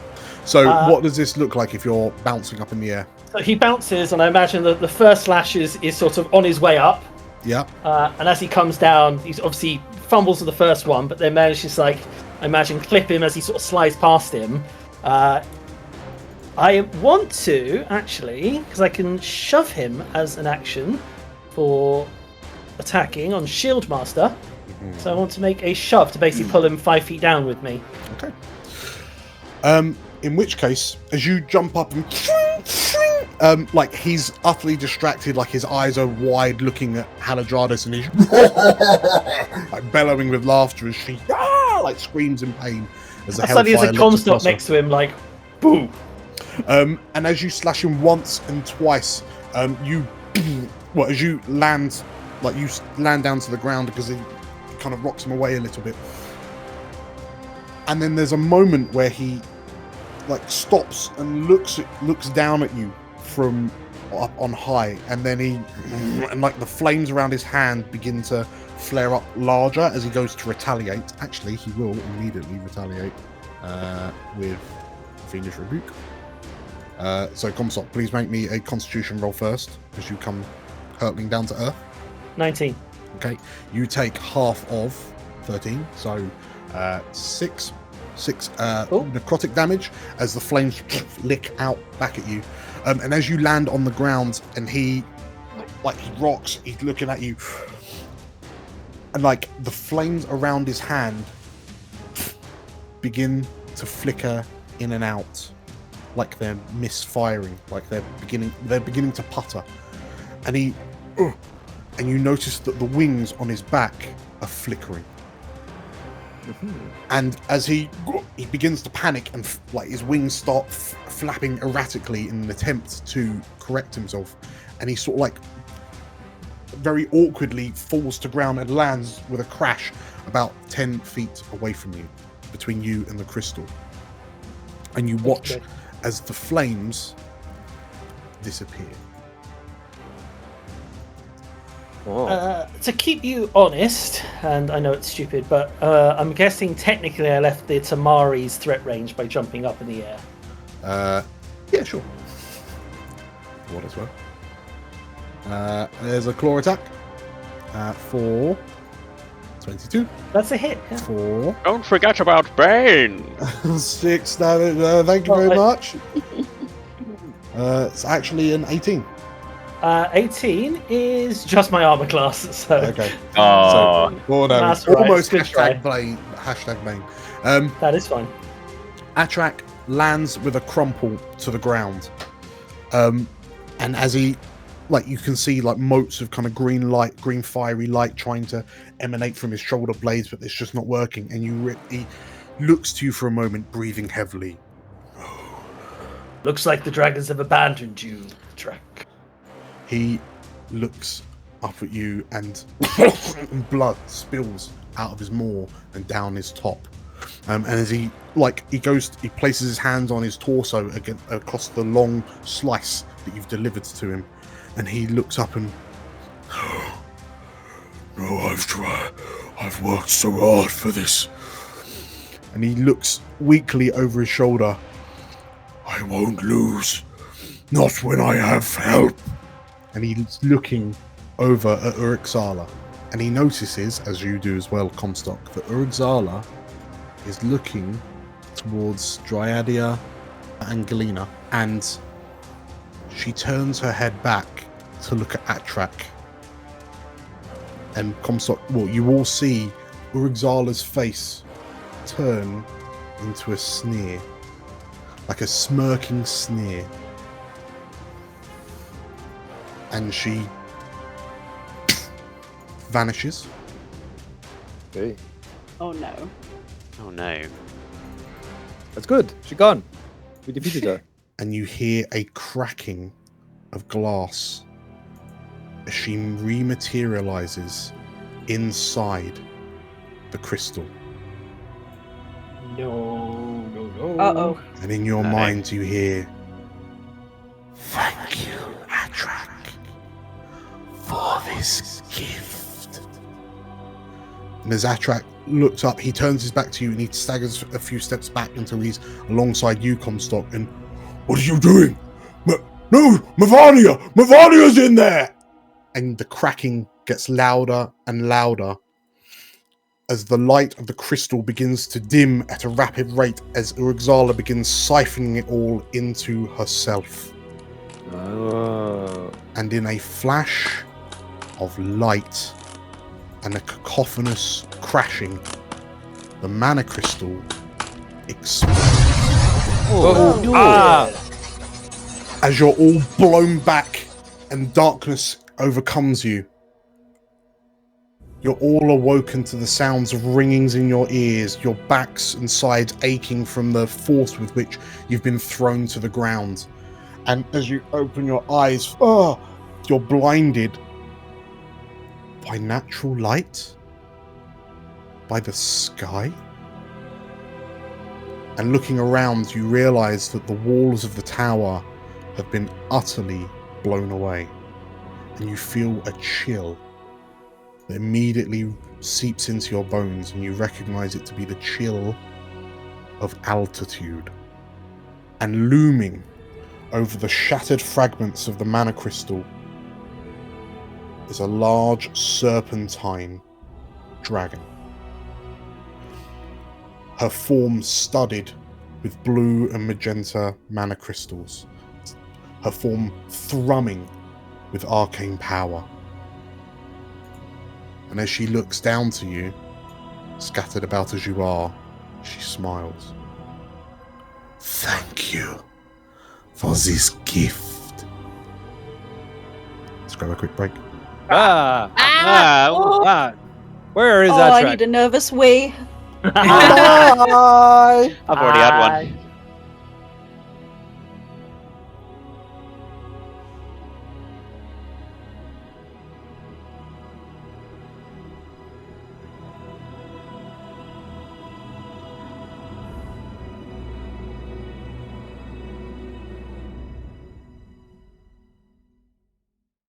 Speaker 1: So what does this look like if you're bouncing up in the air?
Speaker 3: So he bounces, and I imagine that the first slash is sort of on his way up.
Speaker 1: Yeah.
Speaker 3: And as he comes down, he's obviously fumbles with the first one, but then manages to, like, I imagine, clip him as he sort of slides past him. I want to, actually, because I can shove him as an action for attacking on Shield Master. So I want to make a shove to basically pull him 5 feet down with me.
Speaker 1: Okay. In which case, as you jump up and like he's utterly distracted, like his eyes are wide looking at Haladradis, and he's like bellowing with laughter as she like screams in pain as the
Speaker 3: Suddenly
Speaker 1: hellfire
Speaker 3: there's a
Speaker 1: leaps
Speaker 3: Comstock
Speaker 1: across her.
Speaker 3: next to him, like, boom.
Speaker 1: And as you slash him once and twice, you as you land, like you land down to the ground because it kind of rocks him away a little bit. And then there's a moment where he like stops and looks down at you from up on high, and then and like the flames around his hand begin to flare up larger as he goes to retaliate. Actually, he will immediately retaliate with Fiendish Rebuke. So Comstock, please make me a Constitution roll first as you come hurtling down to earth.
Speaker 3: 19.
Speaker 1: Okay, you take half of 13, so 6 necrotic damage as the flames lick out back at you. And as you land on the ground, and he rocks, he's looking at you, and like the flames around his hand begin to flicker in and out, like they're misfiring, like they're beginning to putter. And and you notice that the wings on his back are flickering. And as he begins to panic, and like his wings start flapping erratically in an attempt to correct himself, and he sort of like very awkwardly falls to ground and lands with a crash about 10 feet away from you, between you and the crystal. And you watch as the flames disappear.
Speaker 3: To keep you honest, and I know it's stupid, but I'm guessing technically I left the Tamari's threat range by jumping up in the air.
Speaker 1: Yeah, sure. What as well? There's a claw attack for 22.
Speaker 3: That's a hit. Yeah.
Speaker 1: For
Speaker 6: Don't forget about Bane.
Speaker 1: 6 damage. Thank you very much. It's actually an 18.
Speaker 3: 18 is just my armor class, so
Speaker 1: Okay.
Speaker 6: Oh,
Speaker 1: No,
Speaker 3: That's right.
Speaker 1: almost
Speaker 3: Good try.
Speaker 1: hashtag Bane.
Speaker 3: that is fine.
Speaker 1: Atrach lands with a crumple to the ground. And as he, like, you can see like motes of kind of green fiery light trying to emanate from his shoulder blades, but it's just not working. And he looks to you for a moment, breathing heavily.
Speaker 3: Looks like the dragons have abandoned you, Atrach.
Speaker 1: He looks up at you, and blood spills out of his maw and down his top. And as he places his hands on his torso across the long slice that you've delivered to him, and he looks up and,
Speaker 7: No, I've tried. I've worked so hard for this.
Speaker 1: and he looks weakly over his shoulder.
Speaker 7: I won't lose. Not when I have help.
Speaker 1: And he's looking over at Urixala, and he notices, as you do as well, Comstock, that Urixala is looking towards Dryadia and Galena, and she turns her head back to look at Atrach. And Comstock, well, you all see Urixala's face turn into a sneer, like a smirking sneer. And she vanishes.
Speaker 4: Okay.
Speaker 5: Oh no.
Speaker 6: oh no.
Speaker 4: That's good. She's gone. We defeated her.
Speaker 1: And you hear a cracking of glass as she rematerializes inside the crystal.
Speaker 3: No.
Speaker 5: Uh-oh.
Speaker 1: And in your
Speaker 6: No.
Speaker 1: mind you hear, "Thank you, Atrach, for this gift." And as Atrach looks up, he turns his back to you and he staggers a few steps back until he's alongside you, Comstock, and,
Speaker 7: What are you doing? No, Mavania! Mavania's in there!
Speaker 1: and the cracking gets louder and louder as the light of the crystal begins to dim at a rapid rate as Urixala begins siphoning it all into herself.
Speaker 4: Oh.
Speaker 1: And in a flash of light and a cacophonous crashing, the mana crystal explodes.
Speaker 4: Oh. Ah!
Speaker 1: As you're all blown back and darkness overcomes you. You're all awoken to the sounds of ringings in your ears, your backs and sides aching from the force with which you've been thrown to the ground. And as you open your eyes, you're blinded by natural light, by the sky. And looking around, you realize that the walls of the tower have been utterly blown away. And you feel a chill that immediately seeps into your bones, and you recognize it to be the chill of altitude. And looming over the shattered fragments of the mana crystal is a large serpentine dragon. Her form studded with blue and magenta mana crystals. her form thrumming with arcane power. And as she looks down to you, scattered about as you are, she smiles. Thank you for this gift. Let's grab a quick break.
Speaker 4: Where is
Speaker 5: Oh,
Speaker 4: that
Speaker 5: I
Speaker 4: track?
Speaker 5: need a nervous wee.
Speaker 6: I've already had one.